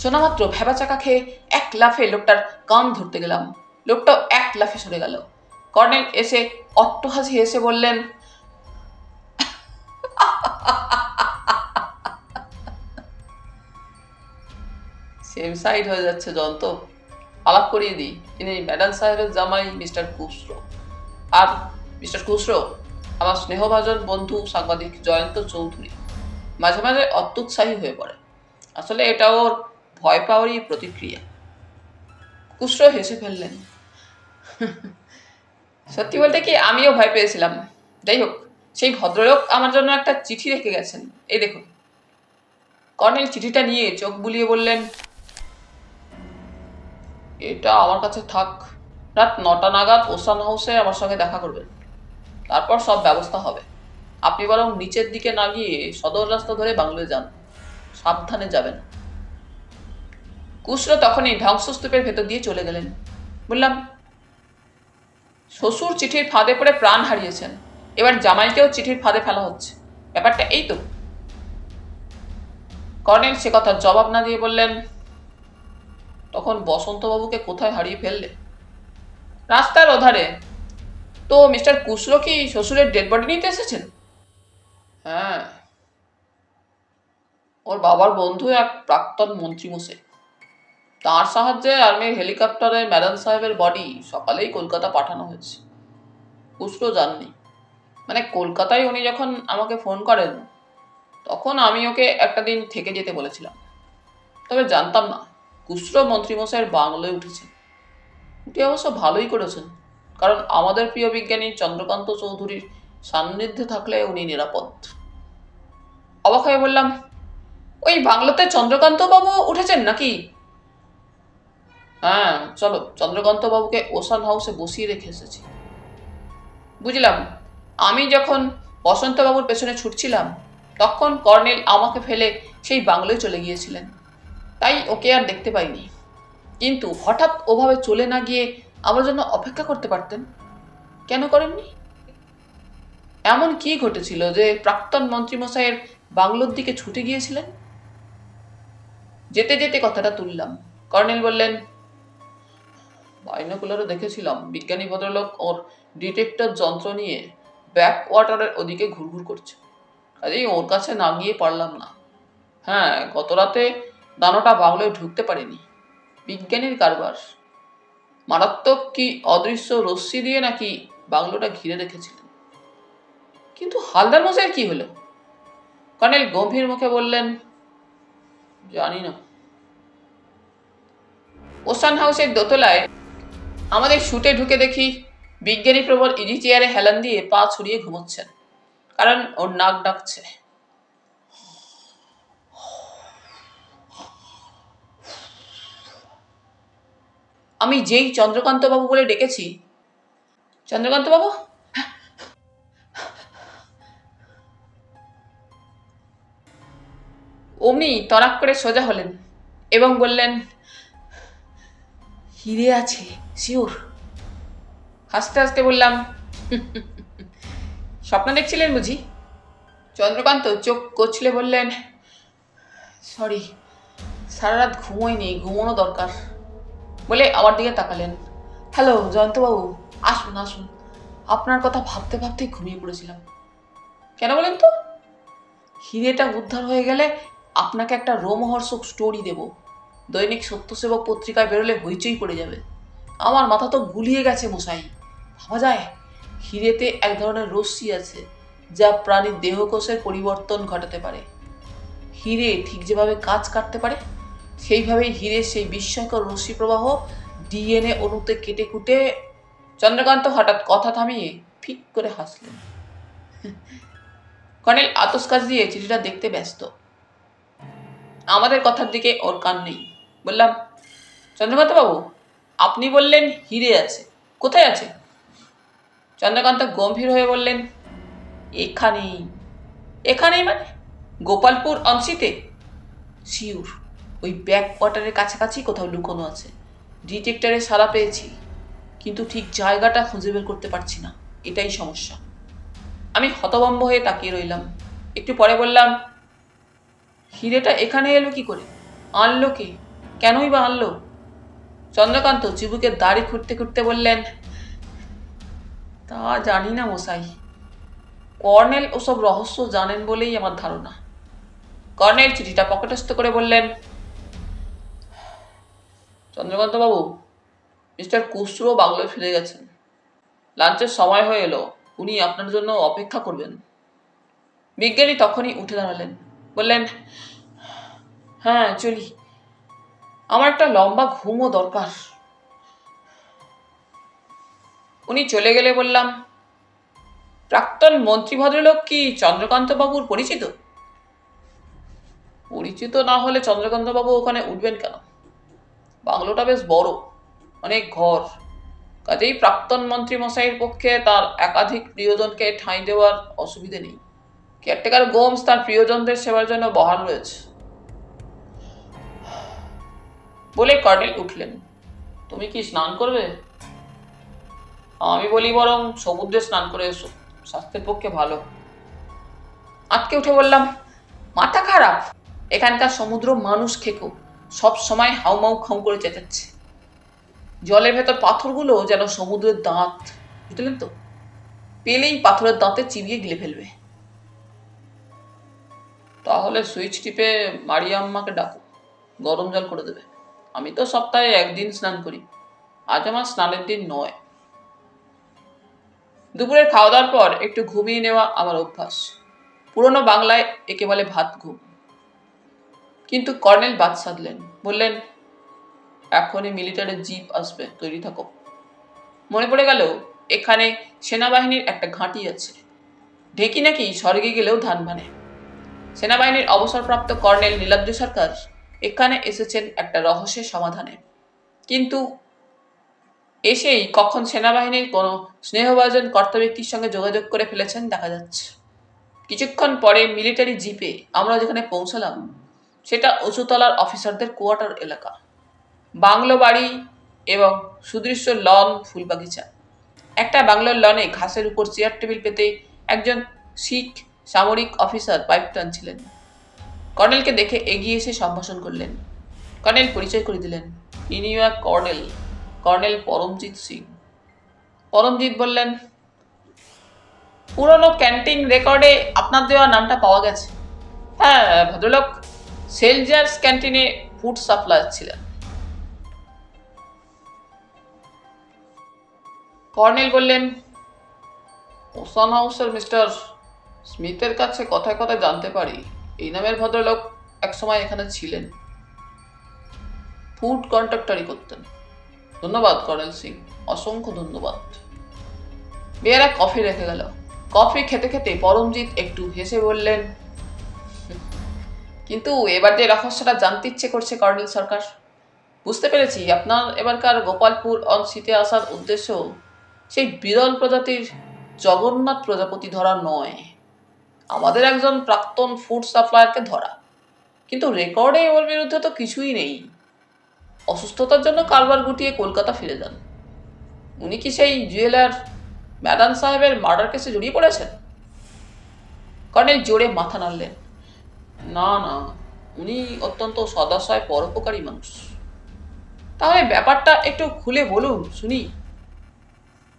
শোনা মাত্র ভেবা চাকা খেয়ে এক লাফে লোকটার কান ধরতে গেলাম। লোকটাও এক লাফে সরে গেল। কর্নেল এসে অট্টহাসি হেসে বললেন, সেম সাইড হয়ে যাচ্ছে যন্ত। আলাপ করিয়ে দিই, ইনি ম্যাডাম সাহেবের জামাই মিস্টার খুসরো। আর মিস্টার খুসরো আমার স্নেহভাজন বন্ধু সাংবাদিক জয়ন্ত চৌধুরী। মাঝে মাঝে অত্যুৎসাহী হয়ে পড়ে, আসলে এটা ওর ভয় পাওয়ারই প্রতিক্রিয়া। খুসরো হেসে ফেললেন। সত্যি বলতে কি আমিও ভয় পেয়েছিলাম। যাই হোক, সেই ভদ্রলোক আমার জন্য একটা চিঠি রেখে গেছেন, এই দেখুন। কর্নেল চিঠিটা নিয়ে চোখ বুলিয়ে বললেন, এটা আমার কাছে থাক। রাত 9টা নাগাদ ওসান হাউসে আমার সঙ্গে দেখা করবেন, তারপর সব ব্যবস্থা হবে। আপনি বরং নিচের দিকে না গিয়ে সদর রাস্তা ধরে বাংলোয় যান, সাবধানে যাবেন। খুসরো তখনই ধ্বংসস্তূপের ভেতর দিয়ে চলে গেলেন। বললাম, শ্বশুর চিঠির ফাঁদে পড়ে প্রাণ হারিয়েছেন, এবার জামাইকেও চিঠির ফাঁদে ফেলা হচ্ছে, ব্যাপারটা এই তো? কর্নেল সে কথার জবাব না দিয়ে বললেন, তখন বসন্তবাবুকে কোথায় হারিয়ে ফেললে? রাস্তার ওধারে। তো মিস্টার খুসরো কি শ্বশুরের ডেড বডি নিতে এসেছেন? হ্যাঁ, ওর বাবার বন্ধু এক প্রাক্তন মন্ত্রীমশাই, তার সাহায্যে আর্মির হেলিকপ্টারে ম্যাডাম সাহেবের বডি সকালেই কলকাতা পাঠানো হয়েছে। খুসরো যাননি, মানে কলকাতায় উনি যখন আমাকে ফোন করেন তখন আমি ওকে একটা দিন থেকে যেতে বলেছিলাম। তবে জানতাম না খুসরো মন্ত্রীমশাইয়ের বাংলোয় উঠেছেন। উঠে অবশ্য ভালোই করেছেন, কারণ আমাদের প্রিয় বিজ্ঞানী চন্দ্রকান্ত চৌধুরীর সান্নিধ্যে থাকলে উনি নিরাপদ। অবাক হয়ে বললাম, ওই বাংলোতে চন্দ্রকান্ত বাবু উঠেছেন নাকি? হ্যাঁ, চলো চন্দ্রকান্ত বাবুকে ওসান হাউসে বসিয়ে রেখে এসেছি। বুঝলাম। আমি যখন বসন্তবাবুর পেছনে ছুটছিলাম তখন কর্নেল আমাকে ফেলে সেই বাংলোয় চলে গিয়েছিলেন, তাই ওকে আর দেখতে পাইনি। কিন্তু হঠাৎ ওভাবে চলে না গিয়ে আমার জন্য অপেক্ষা করতে পারতেন। কেন করেননি? এমন কি ঘটেছিল যে প্রাক্তন মন্ত্রীমশাইয়ের বাংলোর দিকে ছুটে গিয়েছিলেন? যেতে যেতে কথাটা তুললাম। কর্নেল বললেন, বাইনোকুলারে দেখেছিলাম বিজ্ঞানী ভদ্রলোক ওর ডিটেক্টর যন্ত্র নিয়ে ব্যাক ওয়াটারের ওদিকে ঘুরঘুর করছে, কাজেই ওর কাছে না গিয়ে পারলাম না। হ্যাঁ, গত রাতে দানোটা বাংলোয় ঢুকতে পারেনি। বিজ্ঞানীর কারবার। মারাত্মক কি অদৃশ্য রশ্মি দিয়ে নাকি বাংলোটা ঘিরে রেখেছিলেন। কিন্তু হালদার মশাইয়ের কি হলো? কর্নেল গম্ভীর মুখে বললেন, জানি না। ওসান হাউসের দোতলায় আমাদের শুটে ঢুকে দেখি বিজ্ঞানী প্রবর ইজি চেয়ারে হেলান দিয়ে পা ছড়িয়ে ঘুমোচ্ছেন, কারণ ওর নাক ডাকছে। আমি যেই চন্দ্রকান্ত বাবু বলে ডেকেছি, চন্দ্রকান্ত বাবু, অমনি তরাক করে সোজা হলেন এবং বললেন, হিরে আছে শিওর। হাসতে হাসতে বললাম, স্বপ্ন দেখছিলেন বুঝি? চন্দ্রকান্ত চোখ কচলে বললেন, সরি, সারা রাত ঘুমোয়নি, ঘুমোনো দরকার। বলে আমার দিকে তাকালেন। হ্যালো জয়ন্তবাবু, আসুন আসুন, আপনার কথা ভাবতে ভাবতেই ঘুমিয়ে পড়েছিলাম। কেন বলেন তো? হিরেটা উদ্ধার হয়ে গেলে আপনাকে একটা রোমহর্ষক স্টোরি দেব, দৈনিক সত্যসেবক পত্রিকায় বেরোলে হইচই পড়ে যাবে। আমার মাথা তো গুলিয়ে গেছে মশাই, ভাবা যায় হিরেতে এক ধরনের রশ্মি আছে যা প্রাণীর দেহকোষের পরিবর্তন ঘটাতে পারে। হিরে ঠিক যেভাবে কাজ কাটতে পারে সেইভাবেই হিরের সেই বিস্ময়কর রশ্মি প্রবাহ ডিএনএ অণুতে কেটে কুটে। চন্দ্রকান্ত হঠাৎ কথা থামিয়ে ফিক করে হাসলেন। কর্নেল আতসকাচ দিয়ে চিঠিটা দেখতে ব্যস্ত। আমাদের কথার দিকে ওর কান নেই। বললাম, চন্দ্রকান্ত বাবু, আপনি বললেন হিরে আছে, কোথায় আছে? চন্দ্রকান্ত গম্ভীর হয়ে বললেন, এখানেই। এখানেই মানে? গোপালপুর অংশীতে? শিওর, ওই ব্যাক ওয়াটারের কাছাকাছি কোথাও লুকোনো আছে। ডিটেক্টরে সাড়া পেয়েছি, কিন্তু ঠিক জায়গাটা খুঁজে বের করতে পারছি না, এটাই সমস্যা। আমি হতভম্ব হয়ে তাকিয়ে রইলাম। একটু পরে বললাম, হিরেটা এখানে এলো কি করে? আনলো কে? কেনই বা আনলো? চন্দ্রকান্ত চিবুকের দাড়ি খুঁড়তে খুঁড়তে বললেন, তা জানি না মশাই। কর্নেল ওসব রহস্য জানেন বলেই আমার ধারণা। কর্নেল চিঠিটা পকেটস্থ করে বললেন, চন্দ্রকান্ত বাবু, মিস্টার কুসরো বাংলোয় ফিরে গেছেন। লাঞ্চের সময় হয়ে এলো, উনি আপনার জন্য অপেক্ষা করবেন। বিজ্ঞানী তখনই উঠে দাঁড়ালেন, বললেন, হ্যাঁ চলি, আমার একটা লম্বা ঘুমও দরকার। উনি চলে গেলে বললাম, প্রাক্তন মন্ত্রী ভদ্রলোক কি চন্দ্রকান্ত বাবুর পরিচিত? পরিচিত না হলে চন্দ্রকান্ত বাবু ওখানে উঠবেন কেন? বাংলোটা বেশ বড়, অনেক ঘর, কাজেই প্রাক্তন মন্ত্রী মশাইয়ের পক্ষে তার একাধিক প্রিয়জনকে ঠাঁই দেওয়ার অসুবিধে নেই। কেয়ারটেকার গোমস তার প্রিয়জনদের সেবার জন্য বহাল রয়েছে। বলে কর্নেল উঠলেন। তুমি কি স্নান করবে? আমি বলি বরং সমুদ্রে স্নান করে এসো, স্বাস্থ্যের পক্ষে ভালো। আটকে উঠে বললাম, মাথা খারাপ? এখানকার সমুদ্র মানুষ খেকো, সব সময় হাউমাউ খাউ করে চেঁচাচ্ছে। জলের ভেতর পাথরগুলো যেন সমুদ্রের দাঁত, বুঝলেন তো? পেলেই পাথরের দাঁতে চিবিয়ে গিলে ফেলবে। তাহলে সুইচ টিপে মারিয়াম্মাকে ডাকো, গরম জল করে দেবে। আমি তো সপ্তাহে একদিন স্নান করি, আজ আমার স্নানের দিন নয়। দুপুরের খাওয়া দাওয়ার পর একটু ঘুমিয়ে নেওয়া আমার অভ্যাস। পুরনো বাংলায় একে বলে ভাত ঘুম। কিন্তু কর্নেল বাদ সাধলেন, বললেন, এখনই মিলিটারি জিপ আসবে, তৈরি থাকো। মনে পড়ে গেল এখানে সেনাবাহিনীর একটা ঘাঁটি আছে। ঢেকি নাকি স্বর্গে গেলেও ধান মানে। সেনাবাহিনীর অবসরপ্রাপ্ত কর্নেল নীলাদ্রি সরকার এখানে এসেছেন একটা রহস্যের সমাধানে। কিন্তু এসেই কখন সেনাবাহিনীর কোনো স্নেহভাজন কর্তাব্যক্তির সঙ্গে যোগাযোগ করে ফেলেছেন দেখা যাচ্ছে। কিছুক্ষণ পরে মিলিটারি জিপে আমরা যেখানে পৌঁছালাম সেটা উঁচুতলার অফিসারদের কোয়ার্টার এলাকা। বাংলো বাড়ি এবং সুদৃশ্য লন, ফুলবাগিচা। একটা বাংলোর লনে ঘাসের উপর চেয়ার টেবিল পেতে একজন শিখ সামরিক অফিসার পাইপ টানছিলেন। কর্নেলকে দেখে এগিয়ে এসে সম্ভাষণ করলেন। কর্নেল পরিচয় করে দিলেন, ইনি কর্নেল, কর্নেল পরমজিৎ সিং। পরমজিৎ বললেন, পুরনো ক্যান্টিন রেকর্ডে আপনার দেওয়া নামটা পাওয়া গেছে। হ্যাঁ, ভদ্রলোক সেলজার্স ক্যান্টিনে ফুড সাপ্লায়ার ছিলেন। কর্নেল বললেন, ওসান হাউসের মিস্টার স্মিথের কাছে কথায় কথায় জানতে পারি এই নামের ভদ্রলোক একসময় এখানে ছিলেন, ফুড কন্ট্রাক্টরি করতেন। ধন্যবাদ কর্নেল সিং, অসংখ্য ধন্যবাদ। মেয়েরা কফি রেখে গেল। কফি খেতে খেতে পরমজিৎ একটু হেসে বললেন, কিন্তু এবার যে রহস্যটা জানতে ইচ্ছে করছে কর্নেল সরকার, বুঝতে পেরেছি আপনার এবারকার গোপালপুর অংশীতে আসার উদ্দেশ্য সেই বিরল প্রজাতির জগন্নাথ প্রজাপতি ধরা নয়, আমাদের একজন প্রাক্তন ফুড সাপ্লায়ারকে ধরা। কিন্তু রেকর্ডে ওর বিরুদ্ধে তো কিছুই নেই। অসুস্থতার জন্য কারবার গুটিয়ে কলকাতা ফিরে যান। উনি কি সেই জুয়েলার ম্যাডান সাহেবের মার্ডার কেসে জড়িয়ে পড়েছেন? কর্নেল জোরে মাথা নাড়লেন, না না, উনি অত্যন্ত সদাশয় পরোপকারী মানুষ। তাহলে ব্যাপারটা একটু খুলে বলুন শুনি।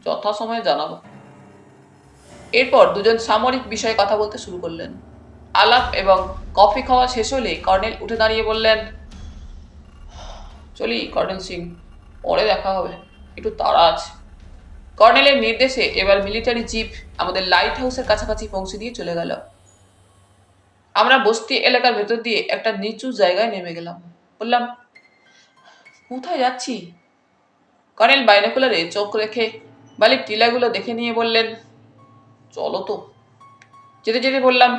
যথাসময়ে জানাবো। এরপর দুজন সামরিক বিষয়ে কথা বলতে শুরু করলেন। আলাপ এবং কফি খাওয়া শেষ হলে কর্নেল উঠে দাঁড়িয়ে বললেন, চলি কর্নেল সিং, পরে দেখা হবে, একটু তাড়া আছে। কর্নেলের নির্দেশে এবার মিলিটারি জিপ আমাদের লাইট হাউসের কাছাকাছি পৌঁছে দিয়ে চলে গেল। আমরা বস্তি এলাকার ভেতর দিয়ে একটা নিচু জায়গায় নেমে গেলাম। বললাম, কোথায় যাচ্ছি? কর্নেল বাইনোকুলারে চোখ রেখে বালির টিলাগুলো দেখে নিয়ে বললেন, চলো তো। যেতে যেতে বললাম,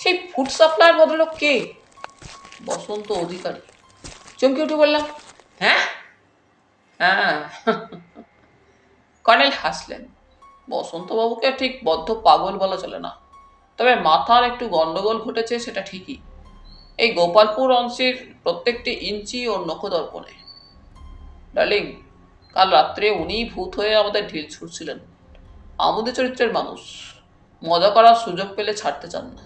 সেই ফুড সাপ্লায়ার ভদ্রলোক কে? বসন্ত অধিকারী। চমকে উঠে বললাম, হ্যাঁ হ্যাঁ। কর্নেল হাসলেন। বসন্তবাবুকে ঠিক বদ্ধ পাগল বলা চলে না, তবে মাথার একটু গন্ডগোল ঘটেছে সেটা ঠিকই। এই গোপালপুর অংশের প্রত্যেকটি ইঞ্চি ওর নখদর্পণে। ডার্লিং, কাল রাত্রে উনি ভূত হয়ে আমাদের ঢিল ছুটছিলেন। আমাদের চরিত্রের মানুষ, মজা করার সুযোগ পেলে ছাড়তে চান না।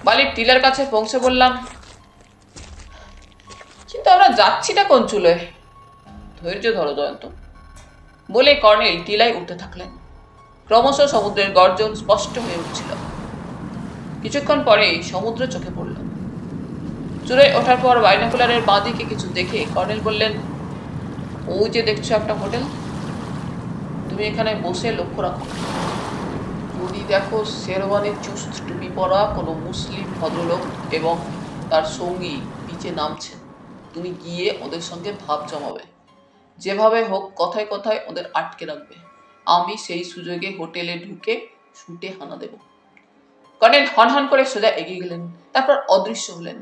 বালির টিলার কাছে পৌঁছে বললাম, কিন্তু আমরা যাচ্ছিটা কোন চুলোয়? ধৈর্য ধরো জয়ন্ত, বলে কর্নেল টিলায় উঠতে থাকলেন। ক্রমশ সমুদ্রের গর্জন স্পষ্ট হয়ে উঠছিল। কিছুক্ষণ পরেই সমুদ্র চোখে পড়ল। চূড়ায় ওঠার পর বাইনোকুলারের বাঁদিকে কিছু দেখে কর্নেল বললেন, ওই যে দেখছো একটা হোটেল, তুমি এখানে বসে লক্ষ্য রাখো। যদি দেখো শেরওয়ানির চুস্ত টুপি পরা কোনো মুসলিম ভদ্রলোক এবং তার সঙ্গী নিচে নামছেন, তুমি গিয়ে ওদের সঙ্গে ভাব জমাবে। যেভাবে হোক কথায় কথায় ওদের আটকে রাখবে। আমি সেই সুযোগে হোটেলে ঢুকে শুটে হানা দেব। কর্নেল হনহন করে সোজা এগিয়ে গেলেন, তারপর অদৃশ্য হলেন।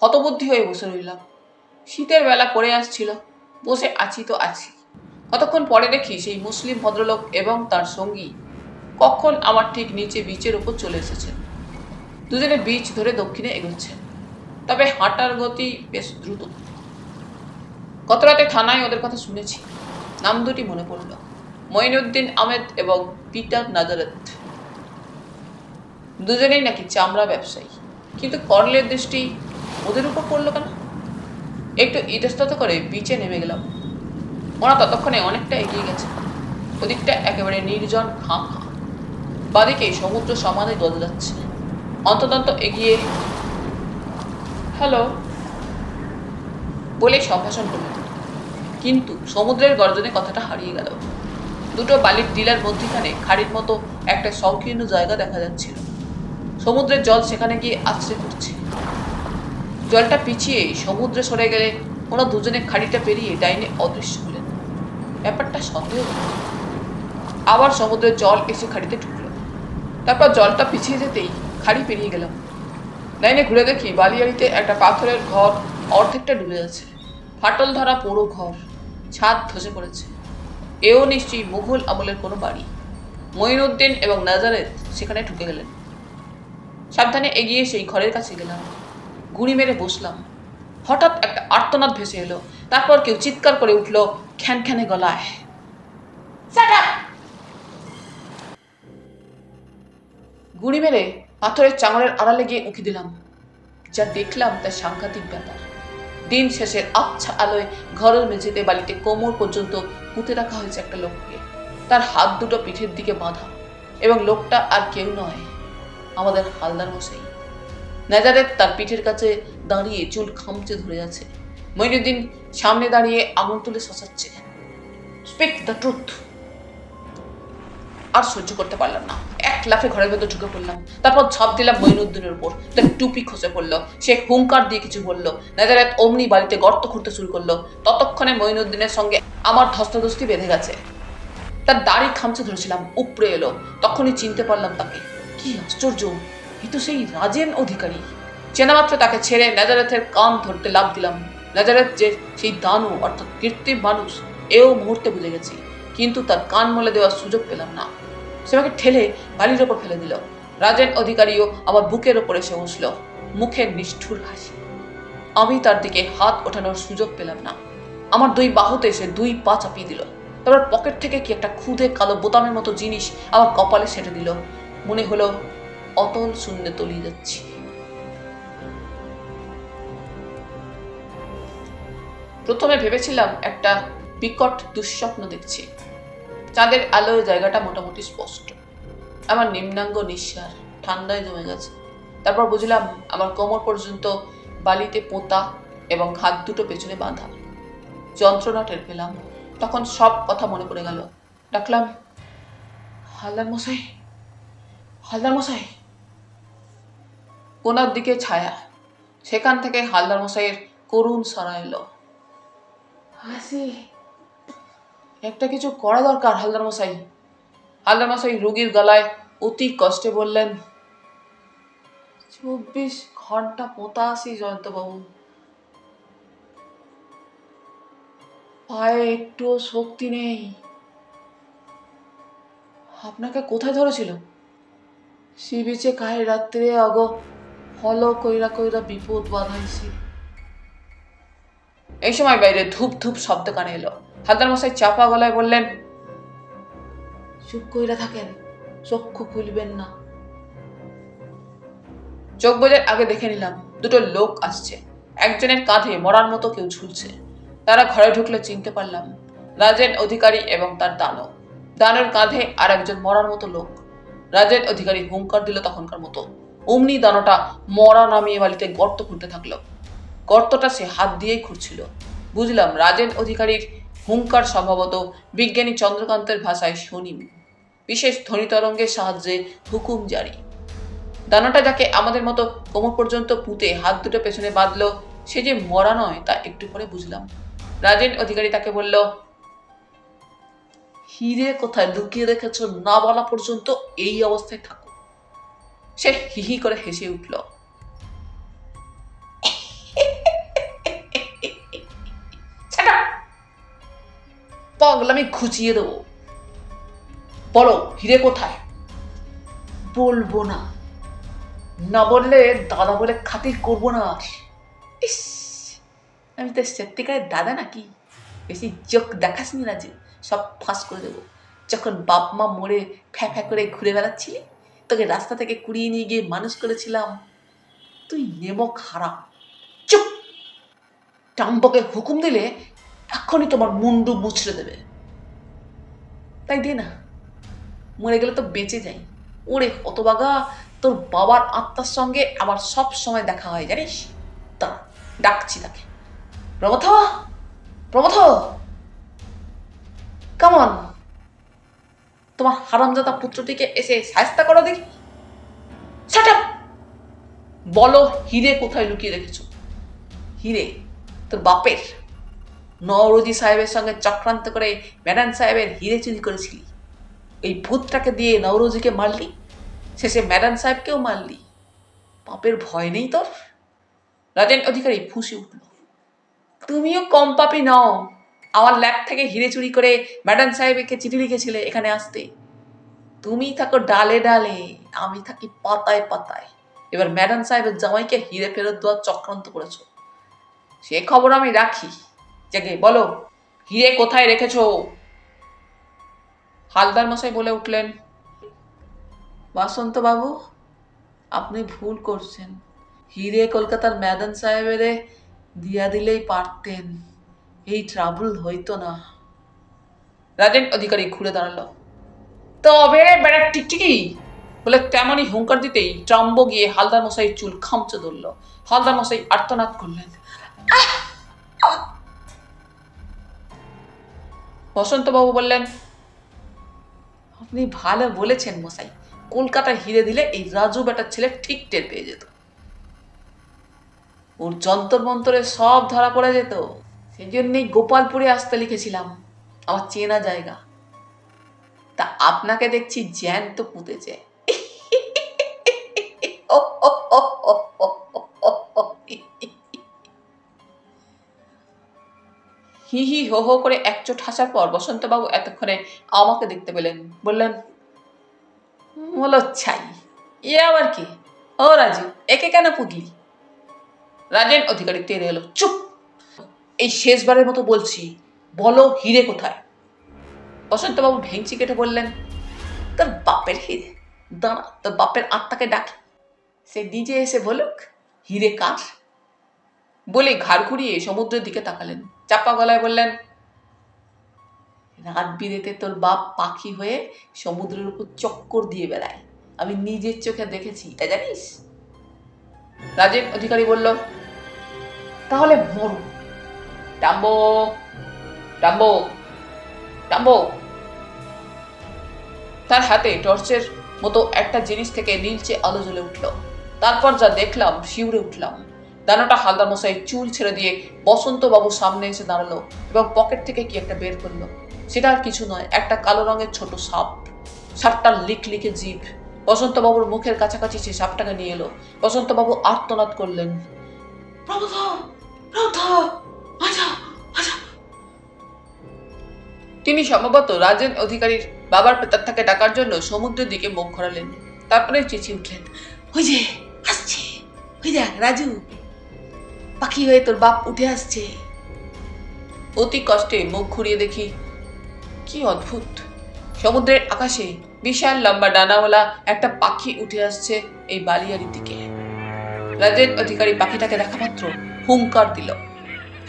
হতবুদ্ধি হয়ে বসে রইলাম। শীতের বেলা পড়ে আসছিল, বসে আছি তো আছি। কতক্ষণ পরে দেখি সেই মুসলিম ভদ্রলোক এবং তার সঙ্গী কখন আমার ঠিক নিচে বিচের উপর চলে এসেছেন। দুজনে বিচ ধরে দক্ষিণে এগোচ্ছেন, তবে হাঁটার গতি বেশ দ্রুত। গত রাতে থানায় ওদের কথা শুনেছি, নাম দুটি মনে পড়ল, মঈনুদ্দিন আহমেদ এবং পিটার নাজারেত। দুজনেই নাকি চামড়া ব্যবসায়ী, কিন্তু কর্নেলের দৃষ্টি ওদের উপর পড়লো কেন? একটু ইতস্তত করে বিচে নেমে গেলাম। ওরা ততক্ষণে অনেকটা এগিয়ে গেছে। ওদিকটা একেবারে নির্জন খাঁ খাঁ। বাদিকে সমুদ্র সমানে দোলা যাচ্ছে। অন্তদন্ত এগিয়ে হ্যালো বলে সম্ভাষণ করল, কিন্তু সমুদ্রের গর্জনে কথাটা হারিয়ে গেল। দুটো বালির টিলার মধ্যখানে খাড়ির মতো একটা সংকীর্ণ জায়গা দেখা যাচ্ছিল। সমুদ্রের জল সেখানে গিয়ে আছড়ে পড়ছে। জলটা পিছিয়ে সমুদ্রে সরে গেলে ওরা দুজনে খাড়িটা পেরিয়ে ডাইনে অদৃশ্য হলেন। ব্যাপারটা সন্দেহ হল। আবার সমুদ্রের জল এসে খাড়িতে ঢুকলো। তারপর জলটা পিছিয়ে যেতেই খাড়ি পেরিয়ে গেলাম। ডাইনে ঘুরে দেখি বালিয়াড়িতে একটা পাথরের ঘর অর্ধেকটা ডুবে যাচ্ছে। ফাটল ধরা পুরো ঘর, ছাদ ধসে পড়েছে। এও নিশ্চয়ই মুঘল আমলের কোনো বাড়ি। মঈনুদ্দিন এবং নাজারেত সেখানে ঢুকে গেলেন। সাবধানে এগিয়ে সেই ঘরের কাছে গেলাম, গুঁড়ি মেরে বসলাম। হঠাৎ একটা আর্তনাদ ভেসে এলো, তারপর কেউ চিৎকার করে উঠল খ্যানখ্যানে গলায়, গুঁড়ি মেরে পাথরের চাঙড়ের আড়ালে গিয়ে উঁকি দিলাম। যা দেখলাম তা সাংঘাতিক ব্যাপার। দিন শেষের আবছা আলোয় ঘরের মেঝেতে বালিতে কোমর পর্যন্ত পুঁতে রাখা হয়েছে একটা লোককে। তার হাত দুটো পিঠের দিকে বাঁধা, এবং লোকটা আর কেউ নয়, আমাদের হালদার মশাই। নাজারেত তার পিঠের কাছে দাঁড়িয়ে চুল খামচে ধরে আছে। মঈনুদ্দিন সামনে দাঁড়িয়ে আঙুল তুলে শসাচ্ছে। Speak the truth. আর সহ্য করতে পারলাম না, এক লাফে ঘরের ভেতর ঢুকে পড়লাম। তারপর ঝাঁপ দিলাম মঈনুদ্দিনের উপর। তার টুপি খসে পড়লো। সে হুঙ্কার দিয়ে কিছু বলল। নাজারেত অমনি বাড়িতে গর্ত খুঁড়তে শুরু করলো। ততক্ষণে মঈনুদ্দিনের সঙ্গে আমার ধস্তাধস্তি বেঁধে গেছে। তার দাড়ি খামচে ধরেছিলাম, উপড়ে এলো। তখনই চিনতে পারলাম তাকে। কি আশ্চর্য, এ তো সেই রাজেন অধিকারী। চেনা মাত্র তাকে ছেড়ে নাজারেথের কান ধরতে লাভ দিলাম। নাজারেথ যে সেই দানু অর্থাৎ কৃত্রিম মানুষ, এও মুহূর্তে বুঝে গেছি, কিন্তু তার কান মলে দেওয়ার সুযোগ পেলাম না। সে আমাকে ঠেলে বালির ওপর ফেলে দিল। রাজেন অধিকারীও আমার বুকের ওপর এসে বসল, মুখের নিষ্ঠুর হাসি। আমি তার দিকে হাত ওঠানোর সুযোগ পেলাম না। আমার দুই বাহুতে এসে দুই পা চাপিয়ে দিল। তারপর পকেট থেকে কি একটা ক্ষুদে কালো বোতামের মতো জিনিস আমার কপালে সেটে দিল। মনে হলো অতল শূন্যে তলিয়ে যাচ্ছি। প্রথমে ভেবেছিলাম একটা বিকট দুঃস্বপ্ন দেখছি। চাঁদের আলোয় জায়গাটা মোটামুটি স্পষ্ট। আমার নিম্নাঙ্গ নিঃশ্বাস ঠান্ডায় জমে গেছে। তারপর বুঝলাম আমার কোমর পর্যন্ত বালিতে পোঁতা এবং হাত দুটো পেছনে বাঁধা। যন্ত্রণা টের পেলাম। তখন সব কথা মনে পড়ে গেল। ডাকলাম, হালদার মশাই, হালদার মশাই। কোনার দিকে ছায়া, সেখান থেকে হালদার মশাইয়ের করুণ সাড়া এলো। হাসি, একটা কিছু করা দরকার হালদার মশাই। হালদার মশাই রোগীর গলায় অতি কষ্টে বললেন, 24 ঘন্টা পোতা আছি জয়ন্তবাবু, পায়ে একটুও শক্তি নেই। আপনাকে কোথায় ধরেছিল? সি বিচে কাল রাত্রে অগ হল কইরা কইরা বিপদ বাঁধাইছি। এই সময় বাইরে ধূপ ধূপ শব্দ কানে এলো। হালদার মশাই চাপা গলায় বললেন, চুপ কইরা থাকেন, চক্ষু খুলবেন না। চোখ বোঝার আগে দেখে নিলাম দুটো লোক আসছে। একজনের কাঁধে মরার মতো কেউ ঝুলছে। তারা ঘরে ঢুকলে চিনতে পারলাম রাজেন অধিকারী এবং তার দানব। দানের কাঁধে আর একজন মরার মতো লোক। রাজেন অধিকারী হুঙ্কার দিল তখনকার মতো। অমনি দানটা মরা নামিয়ে বালিতে গর্ত খুঁড়তে থাকলো। গর্তটা সে হাত দিয়েই খুঁড়ছিল। বুঝলাম রাজেন অধিকারীর হুঙ্কার সম্ভবত বিজ্ঞানী চন্দ্রকান্তের ভাষায় শনিম, বিশেষ ধ্বনি তরঙ্গের সাহায্যে হুকুম জারি। দানাটা যাকে আমাদের মতো কোমর পর্যন্ত পুঁতে হাত দুটো পেছনে বাঁধলো, সে যে মরা নয় তা একটু পরে বুঝলাম। রাজেন অধিকারী তাকে বলল, হিরে কোথায় লুকিয়ে রেখেছ না বলা পর্যন্ত এই অবস্থায় থাকো। সে হিহি করে হেসে উঠল। পাগলামি খুঁচিয়ে দেবো। বলো হিরে কোথায়? বলবো না, না বললে দাদা বলে খাতির করবো না। ইস, আমি তো সত্যিকারের দাদা নাকি? বেশি চোখ দেখাসনি না যে, সব ফাঁস করে দেবো। যখন বাপ মা মরে ফ্যা ফ্যা করে ঘুরে বেড়াচ্ছিলি, তোকে রাস্তা থেকে কুড়িয়ে নিয়ে গিয়ে মানুষ করেছিলাম। তুই নেমো খারাপ। চুপ! টাম্বকে হুকুম দিলে এখনই তোমার মুন্ডু মুছড়ে দেবে। তাই দিয়ে না, মরে গেলে তো বেঁচে যাই। ওরে হতবাগা, তোর বাবার আত্মার সঙ্গে আমার সব সময় দেখা হয় জানিস। তা ডাকছি তাকে। প্রমথ, প্রমথ, কেমন? তোমার হারামজাদা পুত্রটিকে এসে সায়স্তা করো দেখি। Shut up! বলো হিরে কোথায় লুকিয়ে রেখেছ? হিরে তোর বাপের। নওরোজি সাহেবের সঙ্গে চক্রান্ত করে ম্যাডান সাহেবের হিরে চুরি করেছিলি। এই ভূতটাকে দিয়ে নওরোজিকে মারলি, শেষে ম্যাডান সাহেবকেও মারলি। পাপের ভয় নেই তোর? রাজেন অধিকারী ফুঁসে উঠল। তুমিও কম পাপি নও। আমার ল্যাব থেকে হিরে চুরি করে ম্যাডাম সাহেবকে চিঠি লিখেছিলে এখানে আসতে। তুমি থাকো ডালে ডালে, আমি থাকি পাতায় পাতায়। এবার ম্যাডাম সাহেবের জামাইকে হিরে ফেরত দেওয়ার চক্রান্ত করেছ, সে খবর আমি রাখি। জাগে বলো হিরে কোথায় রেখেছ? হালদার মশাই বলে উঠলেন, বাসন্ত বাবু, আপনি ভুল করছেন। হিরে কলকাতার ম্যাডাম সাহেবের দিয়া দিলেই পারতেন, এই ট্রাবল হইতো না। রাজেন অধিকারী ঘুরে দাঁড়ালো। তবে বেড়ার টিকটিকি বলে তেমনই হুঙ্কার দিতেই ট্রাম্বো গিয়ে হালদার মশাই চুল খামচে ধরল। হালদার মশাই আর্তনাদ করলেন। বসন্তবাবু বললেন, আপনি ভালো বলেছেন মশাই। কলকাতায় হিরে দিলে এই রাজু বেটার ছেলে ঠিক টের পেয়ে যেত। ওর যন্তর মন্তরে সব ধরা পড়ে যেত। সেই জন্যই গোপালপুরে আসতে লিখেছিলাম, আমার চেনা জায়গা। তা আপনাকে দেখছি জ্যান্ত পুঁতেছে। হি হি হো হো করে একচোট হাসার পর বসন্তবাবু এতক্ষণে আমাকে দেখতে পেলেন। বললেন, বলো ছাই, এ আবার কি? ও রাজু, একে কেন পুগলি? রাজেন অধিকারী তেরে এলো। চুপ! এই শেষবারের মতো বলছি, বলো হিরে কোথায়? বসন্তবাবু ভেঙচি কেটে বললেন, তোর বাপের হিরে। দাঁড়া, তোর বাপের আত্মাকে ডাকি, সে নিজে এসে বলুক হিরে কার। বলে ঘাড় ঘুরিয়ে সমুদ্রের দিকে তাকালেন। চাপা গলায় বললেন, রাত বিরেতে তোর বাপ পাখি হয়ে সমুদ্রের উপর চক্কর দিয়ে বেড়ায়, আমি নিজের চোখে দেখেছি, এটা জানিস? রাজেন অধিকারী বলল, তাহলে মরু। Tambo, Tambo, রাম্বো। তার হাতে টর্চের মতো একটা জিনিস থেকে নীলচে আলো জ্বলে উঠল। তারপর যা দেখলাম শিউরে উঠলাম। দানাটা হালদার মশাই চুল ছেড়ে দিয়ে বসন্ত বাবুর সামনে এসে দাঁড়ালো এবং পকেট থেকে কি একটা বের করলো। সেটা আর কিছু নয়, একটা কালো রঙের ছোট সাপ। সাপটার লিকলিকে জিভ। বসন্ত বাবুর মুখের কাছাকাছি সে সাপটাকে নিয়ে এলো। বসন্ত বাবু আর্তনাদ করলেন, তিনি সম্ভবত রাজেন অধিকারীর বাবার প্রেতাত্মাকে ডাকার জন্য সমুদ্রের দিকে মুখ ঘোরালেন। তারপরে চেঁচিয়ে উঠলেন, ওই যে আসছে, ওই দেখ রাজু, পাখি হয়ে তোর বাপ উঠে আসছে। অতি কষ্টে মুখ ঘুরিয়ে দেখি, কি অদ্ভুত! সমুদ্রের আকাশে বিশাল লম্বা ডানাওয়ালা একটা পাখি উঠে আসছে এই বালিয়ারির দিকে। রাজেন অধিকারী পাখিটাকে দেখা মাত্র হুঙ্কার দিল।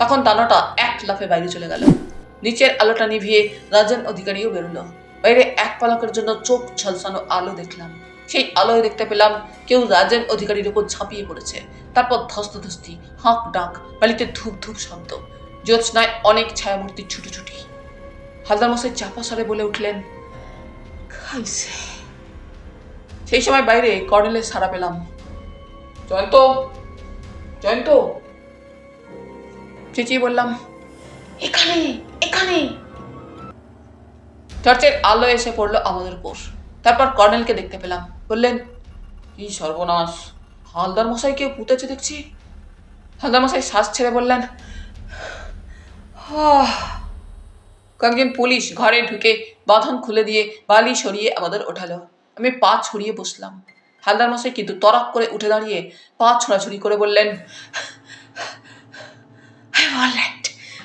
তখন দানাটা এক লাফে বাইরে চলে গেল। নিচের আলোটা নিভিয়ে রাজেন অধিকারীও বেরোলো। বাইরে এক পলকের জন্য চোখ ঝলসানো আলো দেখলাম। সেই আলোয় দেখতে পেলাম কেউ রাজেন অধিকারীর উপর ঝাঁপিয়ে পড়েছে। তারপর ধস্তাধস্তি, হাঁক ডাক, বালিতে ধূপ ধূপ শব্দ, জ্যোৎস্নায় অনেক ছায়ামূর্তির ছুটোছুটি। হালদার মশাই চাপা স্বরে বলে উঠলেন, খাইছে। সেই সময় বাইরে কর্নেলের সাড়া পেলাম, জয়ন্ত, জয়ন্ত। চেঁচিয়ে বললাম, এখানে, এখানে। টর্চের আলো এসে পড়লো আমাদের উপর। তারপর কর্নেলকে দেখতে পেলাম। বললেন, কি সর্বনাশ, হালদার মশাই কেউ পুঁতেছে দেখছি। হালদার মশাই শ্বাস ছেড়ে বললেন, কয়েকজন পুলিশ ঘরে ঢুকে বাঁধন খুলে দিয়ে বালি সরিয়ে আমাদের ওঠালো। আমি পা ছড়িয়ে বসলাম। হালদার মশাই কিন্তু তরক করে উঠে দাঁড়িয়ে পা ছোড়াছুড়ি করে বললেন,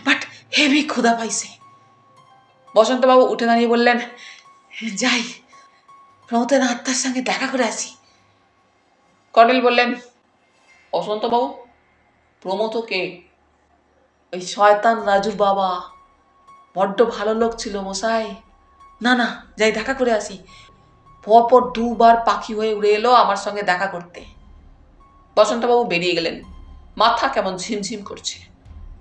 বাট হেভি ক্ষুধা পাইছে। বসন্তবাবু উঠে দাঁড়িয়ে বললেন, যাই, প্রমথের আত্মার সঙ্গে দেখা করে আসি। কর্নেল বললেন, বসন্তবাবু, প্রমথ কে? ওই শয়তান রাজুর বাবা। বড্ড ভালো লোক ছিল মশাই। না না, যাই দেখা করে আসি। পরপর দুবার পাখি হয়ে উড়ে এলো আমার সঙ্গে দেখা করতে। বসন্তবাবু বেরিয়ে গেলেন। মাথা কেমন ঝিমঝিম করছে।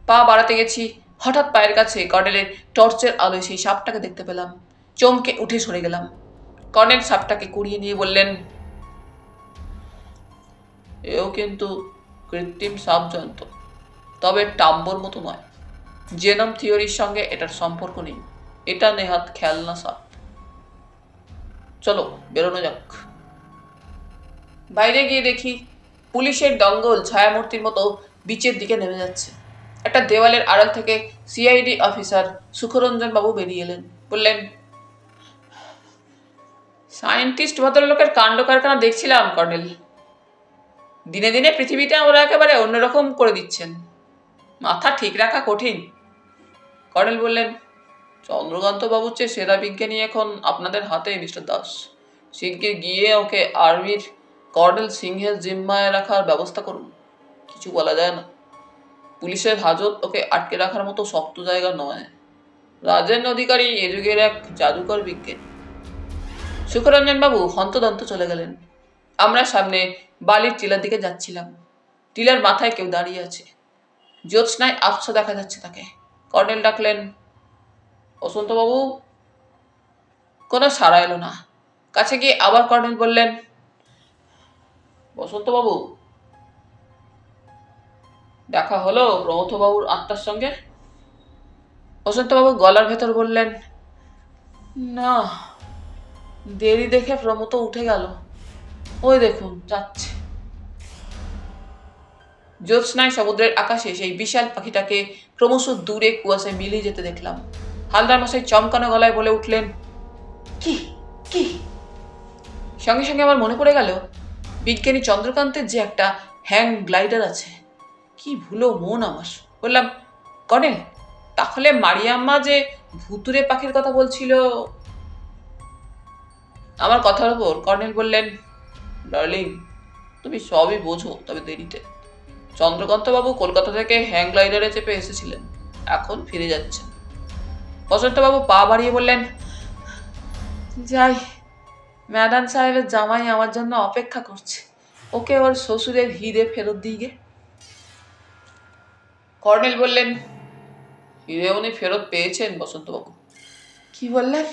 পা বাড়াতে গেছি, হঠাৎ পায়ের কাছে কর্নেলের টর্চের আলোয় সেই সাপটাকে দেখতে পেলাম। চমকে উঠে সরে গেলাম। কর্নেল সাপটাকে কুড়িয়ে নিয়ে বললেন, এও কিন্তু কৃত্রিম সাপ জয়ন্ত, তবে টাম্বর মতো নয়। জেনম থিওরির সঙ্গে এটার সম্পর্ক নেই। এটা নেহাত খেলনা সাপ। চলো বেরোনো যাক। বাইরে গিয়ে দেখি পুলিশের দঙ্গল ছায়ামূর্তির মতো বিচের দিকে নেমে যাচ্ছে। একটা দেওয়ালের আড়াল থেকে সিআইডি অফিসার সুখরঞ্জন বাবু বেরিয়ে এলেন। বললেন, সায়েন্টিস্ট ভদ্রলোকের কাণ্ড কারখানা দেখছিলাম কর্নেল। দিনে দিনে পৃথিবীটা ওরা একেবারে অন্যরকম করে দিচ্ছেন। মাথা ঠিক রাখা কঠিন। কর্নেল বললেন, চন্দ্রকান্ত বাবুর চেয়ে সেরা বিজ্ঞানী এখন আপনাদের হাতে মিস্টার দাস। শিগগির গিয়ে ওকে আর্মির কর্নেল সিংহের জিম্মায় রাখার ব্যবস্থা করুন। কিছু বলা যায় না। পুলিশের হাজত ওকে আটকে রাখার মতো শক্ত জায়গা নয়। রাজেন অধিকারী এ যুগের এক জাদুকর বিজ্ঞানী। সুখরঞ্জন বাবু হন্তদন্ত চলে গেলেন। আমরা সামনে বালির টিলার দিকে যাচ্ছিলাম। টিলার মাথায় কেউ দাঁড়িয়ে আছে। জ্যোৎস্নায় আবছা দেখা যাচ্ছে তাকে। কর্নেল ডাকলেন, বসন্তবাবু। কোনো সাড়া এলো না। কাছে গিয়ে আবার কর্নেল বললেন, বসন্তবাবু, দেখা হলো প্রমথবাবুর আত্মার সঙ্গে? বসন্তবাবু গলার ভেতর বললেন, না, দেরি দেখে প্রমথ উঠে গেল। ওই দেখুন যাচ্ছে। জ্যোৎস্নায় সমুদ্রের আকাশে সেই বিশাল পাখিটাকে ক্রমশ দূরে কুয়াশায় মিলিয়ে যেতে দেখলাম। হালদার মশাই চমকানো গলায় বলে উঠলেন, কি কি? সঙ্গে সঙ্গে আমার মনে পড়ে গেল বিজ্ঞানী চন্দ্রকান্তের যে একটা হ্যাং গ্লাইডার আছে। কি ভুলো মন আমার। বললাম, কর্নেল, তাহলে মারিয়াম্মা যে ভুতুরে পাখির কথা বলছিল? আমার কথার উপর কর্নেল বললেন, ডার্লিং, তুমি সবই বোঝো, তবে দেরিতে। চন্দ্রকান্তবাবু কলকাতা থেকে হ্যাং গ্লাইডারে চেপে এসেছিলেন, এখন ফিরে যাচ্ছেন। বসন্তবাবু পা বাড়িয়ে বললেন, যাই, ম্যাডাম সাহেবের জামাই আমার জন্য অপেক্ষা করছে। ওকে ওর শ্বশুরের হিরে ফেরত দিয়ে। কর্নেল বললেন, হিরে উনি ফেরত পেয়েছেন বসন্তবাবু। কি বললেন?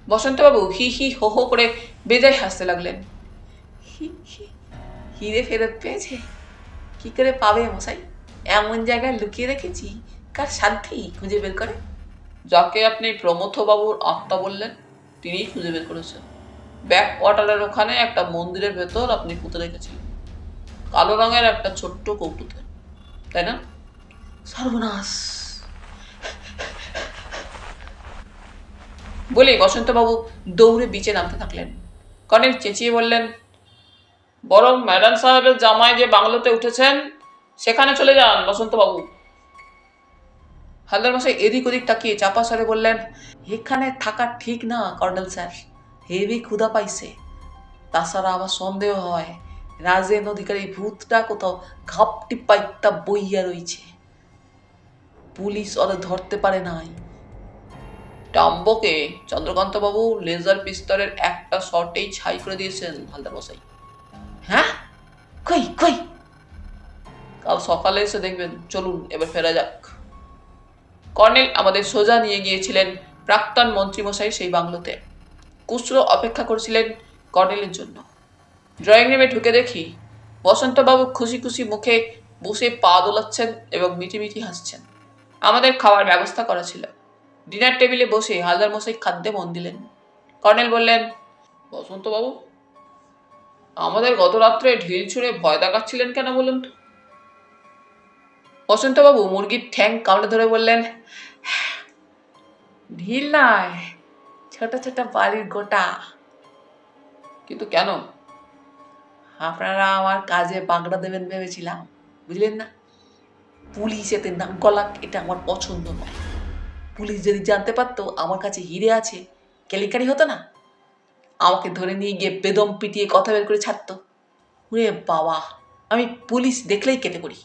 বসন্তবাবু হি হি হো হো করে বেজায় হাসতে লাগলেন। হিরে ফেরত পেয়েছে? কি করে পাবে মশাই? এমন জায়গায় লুকিয়ে রেখেছি, কার সাধ্যি খুঁজে বের করে? যাকে আপনি প্রমথবাবুর আত্মা বললেন, তিনিই খুঁজে বের করেছেন। ব্যাক ওয়াটারের ওখানে একটা মন্দিরের ভেতর আপনি পুঁতে রেখেছিলেন কালো রঙের একটা ছোট্ট কৌতুতে, তাই না? সর্বনাশ! বলে বসন্তবাবু দৌড়ে বিচে নামতে থাকলেন। কর্নেল চেঁচিয়ে বললেন, বরং ম্যাডাম সাহেবের জামাই যে বাংলোতে উঠেছেন সেখানে চলে যান বসন্তবাবু। হালদার মশাই এদিক ওদিক তাকিয়ে চাপা স্বরে বললেন, এখানে থাকা ঠিক না কর্নেল স্যার, হেভি ক্ষুধা পাইছে। তাছাড়া আমার সন্দেহ হয় রাজেন অধিকারী ভূতটা কোথাও ঘাপটি পাইতা বইয়া রইছে, পুলিশ ওদের ধরতে পারে নাই। ডাম্বোকে চন্দ্রকান্তবাবু লেজার পিস্তলের একটা শটেই ছাই করে দিয়েছেন হালদার মশাই। হ্যাঁ? কই কই? কাল সকালে এসে দেখবেন। চলুন এবার ফেরা যাক। কর্নেল আমাদের সোজা নিয়ে গিয়েছিলেন প্রাক্তন মন্ত্রীমশাই সেই বাংলোতে। কুচরো অপেক্ষা করছিলেন কর্নেলের জন্য। ড্রয়িং রুমে ঢুকে দেখি বসন্তবাবু খুশি খুশি মুখে বসে পা দোলাচ্ছেন এবং মিটিমিটি হাসছেন। আমাদের খাওয়ার ব্যবস্থা করা ছিল। ডিনার টেবিলে বসে হালদার মশাই খাদ্যে মন দিলেন। কর্নেল বললেন, বসন্তবাবু, আমাদের গত রাত্রে ঢিল ছুঁড়ে ভয় দেখাচ্ছিলেন কেন বলুন তো? বসন্তবাবু মুরগির ঠ্যাং কামড়ে ধরে বললেন, ঢিল নয়, ছোট ছোট বাড়ির গোটা। কিন্তু কেন? আপনারা আমার কাজে বাগড়া দেবেন ভেবেছিলাম, বুঝলেন না? পুলিশ এতে নাক গলাক, এটা আমার পছন্দ নয়। পুলিশ যদি জানতে পারতো আমার কাছে হিরে আছে, কেলেঙ্কারি হতো না? আমাকে ধরে নিয়ে গিয়ে বেদম পিটিয়ে কথা বের করে ছাড়তো। ওরে বাবা, আমি পুলিশ দেখলেই কেটে পড়ি।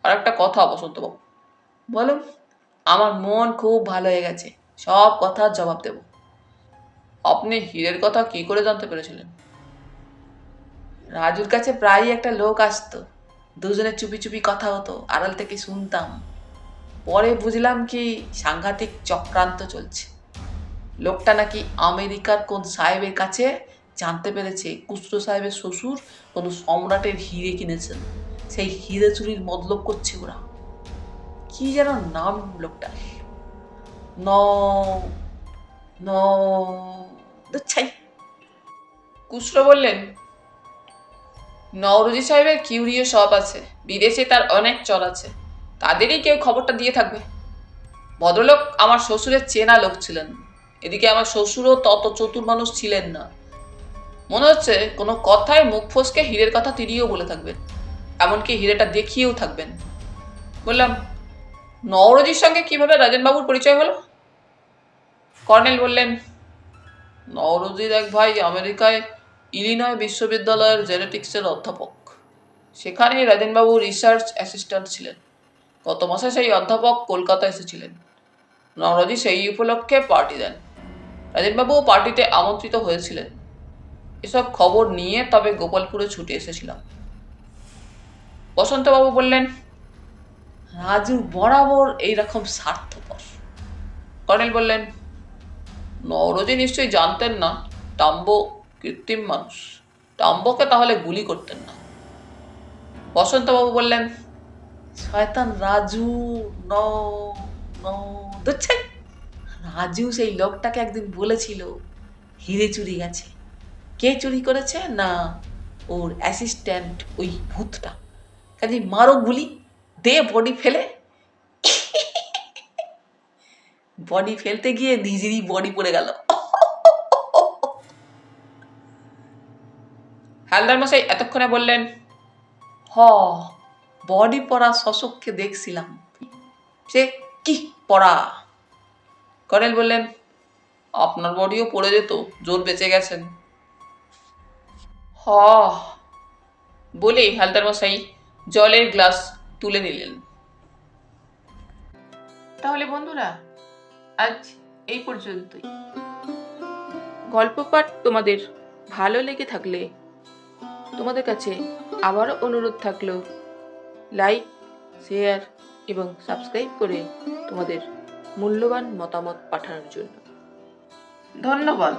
আর একটা কথা বসন্তবাবু, বলুন। আমার মন খুব ভালো হয়ে গেছে, সব কথার জবাব দেব। আপনি হীরের কথা কি করে জানতে পেরেছিলেন? রাজুর কাছে প্রায়ই একটা লোক আসতো, দুজনে চুপি চুপি কথা হতো, আড়াল থেকে শুনতাম। পরে বুঝলাম কি সাংঘাতিক চক্রান্ত চলছে। লোকটা নাকি আমেরিকার কোন সাহেবের কাছে জানতে পেরেছে কুচরো সাহেবের শ্বশুর কোনো সম্রাটের হিরে কিনেছেন, সেই হিরে চুরির মতলব করছে ওরা। কি যেন নাম লোকটার, ন ন দুচ্ছাই। কুচরো বললেন, নওরোজি সাহেবের কিউরিও শপ আছে, বিদেশে তার অনেক চল আছে, তাদেরই কেউ খবরটা দিয়ে থাকবে। ভদ্রলোক আমার শ্বশুরের চেনা লোক ছিলেন। এদিকে আমার শ্বশুরও তত চতুর মানুষ ছিলেন না। মনে হচ্ছে কোনো কথায় মুখ ফসকে হীরের কথা তিনিও বলে থাকবেন, এমনকি হীরেটা দেখিয়েও থাকবেন। বললাম, নওরোজির সঙ্গে কিভাবে রাজেনবাবুর পরিচয় হলো? কর্নেল বললেন, নওরোজির এক ভাই আমেরিকায় ইলিনয় বিশ্ববিদ্যালয়ের জেনেটিক্সের অধ্যাপক। সেখানে রাজেনবাবু রিসার্চ অ্যাসিস্ট্যান্ট ছিলেন। গত মাসে সেই অধ্যাপক কলকাতা এসেছিলেন। নওরোজি সেই উপলক্ষে পার্টি দেন। রাজেনবাবুও পার্টিতে আমন্ত্রিত হয়েছিলেন। এসব খবর নিয়ে তবে গোপালপুরে ছুটে এসেছিলাম। বসন্তবাবু বললেন, রাজু বরাবর এইরকম স্বার্থপর। কর্নেল বললেন, নওরোজি নিশ্চয়ই জানতেন না টাম্বো কৃত্রিম মানুষ, টাম্বোকে তাহলে গুলি করতেন না। বসন্তবাবু বললেন, শয়তান রাজু ন ন দুচ্ছাই। রাজু সেই লোকটাকে একদিন বলেছিল হিরে চুরি গেছে। কে চুরি করেছে? না, ওর অ্যাসিস্ট্যান্ট, ওই ভূতটা। কাজে মারো গুলি, দে বডি ফেলে। বডি ফেলতে গিয়ে নিজেরই বডি পড়ে গেল। হালদার মশাই এতক্ষণে বললেন, হ, বডি পড়া শশককে দেখছিলাম। সে কি পড়া? কর্নেল বললেন, আপনার বডিও পড়ে যেত, জোর বেঁচে গেছেন। হ, বলে হালদার মশাই জলের গ্লাস তুলে নিলেন। তাহলে বন্ধুরা, আজ এই পর্যন্তই। গল্প পাঠ তোমাদের ভালো লেগে থাকলে তোমাদের কাছে আবারও অনুরোধ থাকলো, লাইক, শেয়ার এবং সাবস্ক্রাইব করে তোমাদের মূল্যবান মতামত পাঠানোর জন্য। ধন্যবাদ।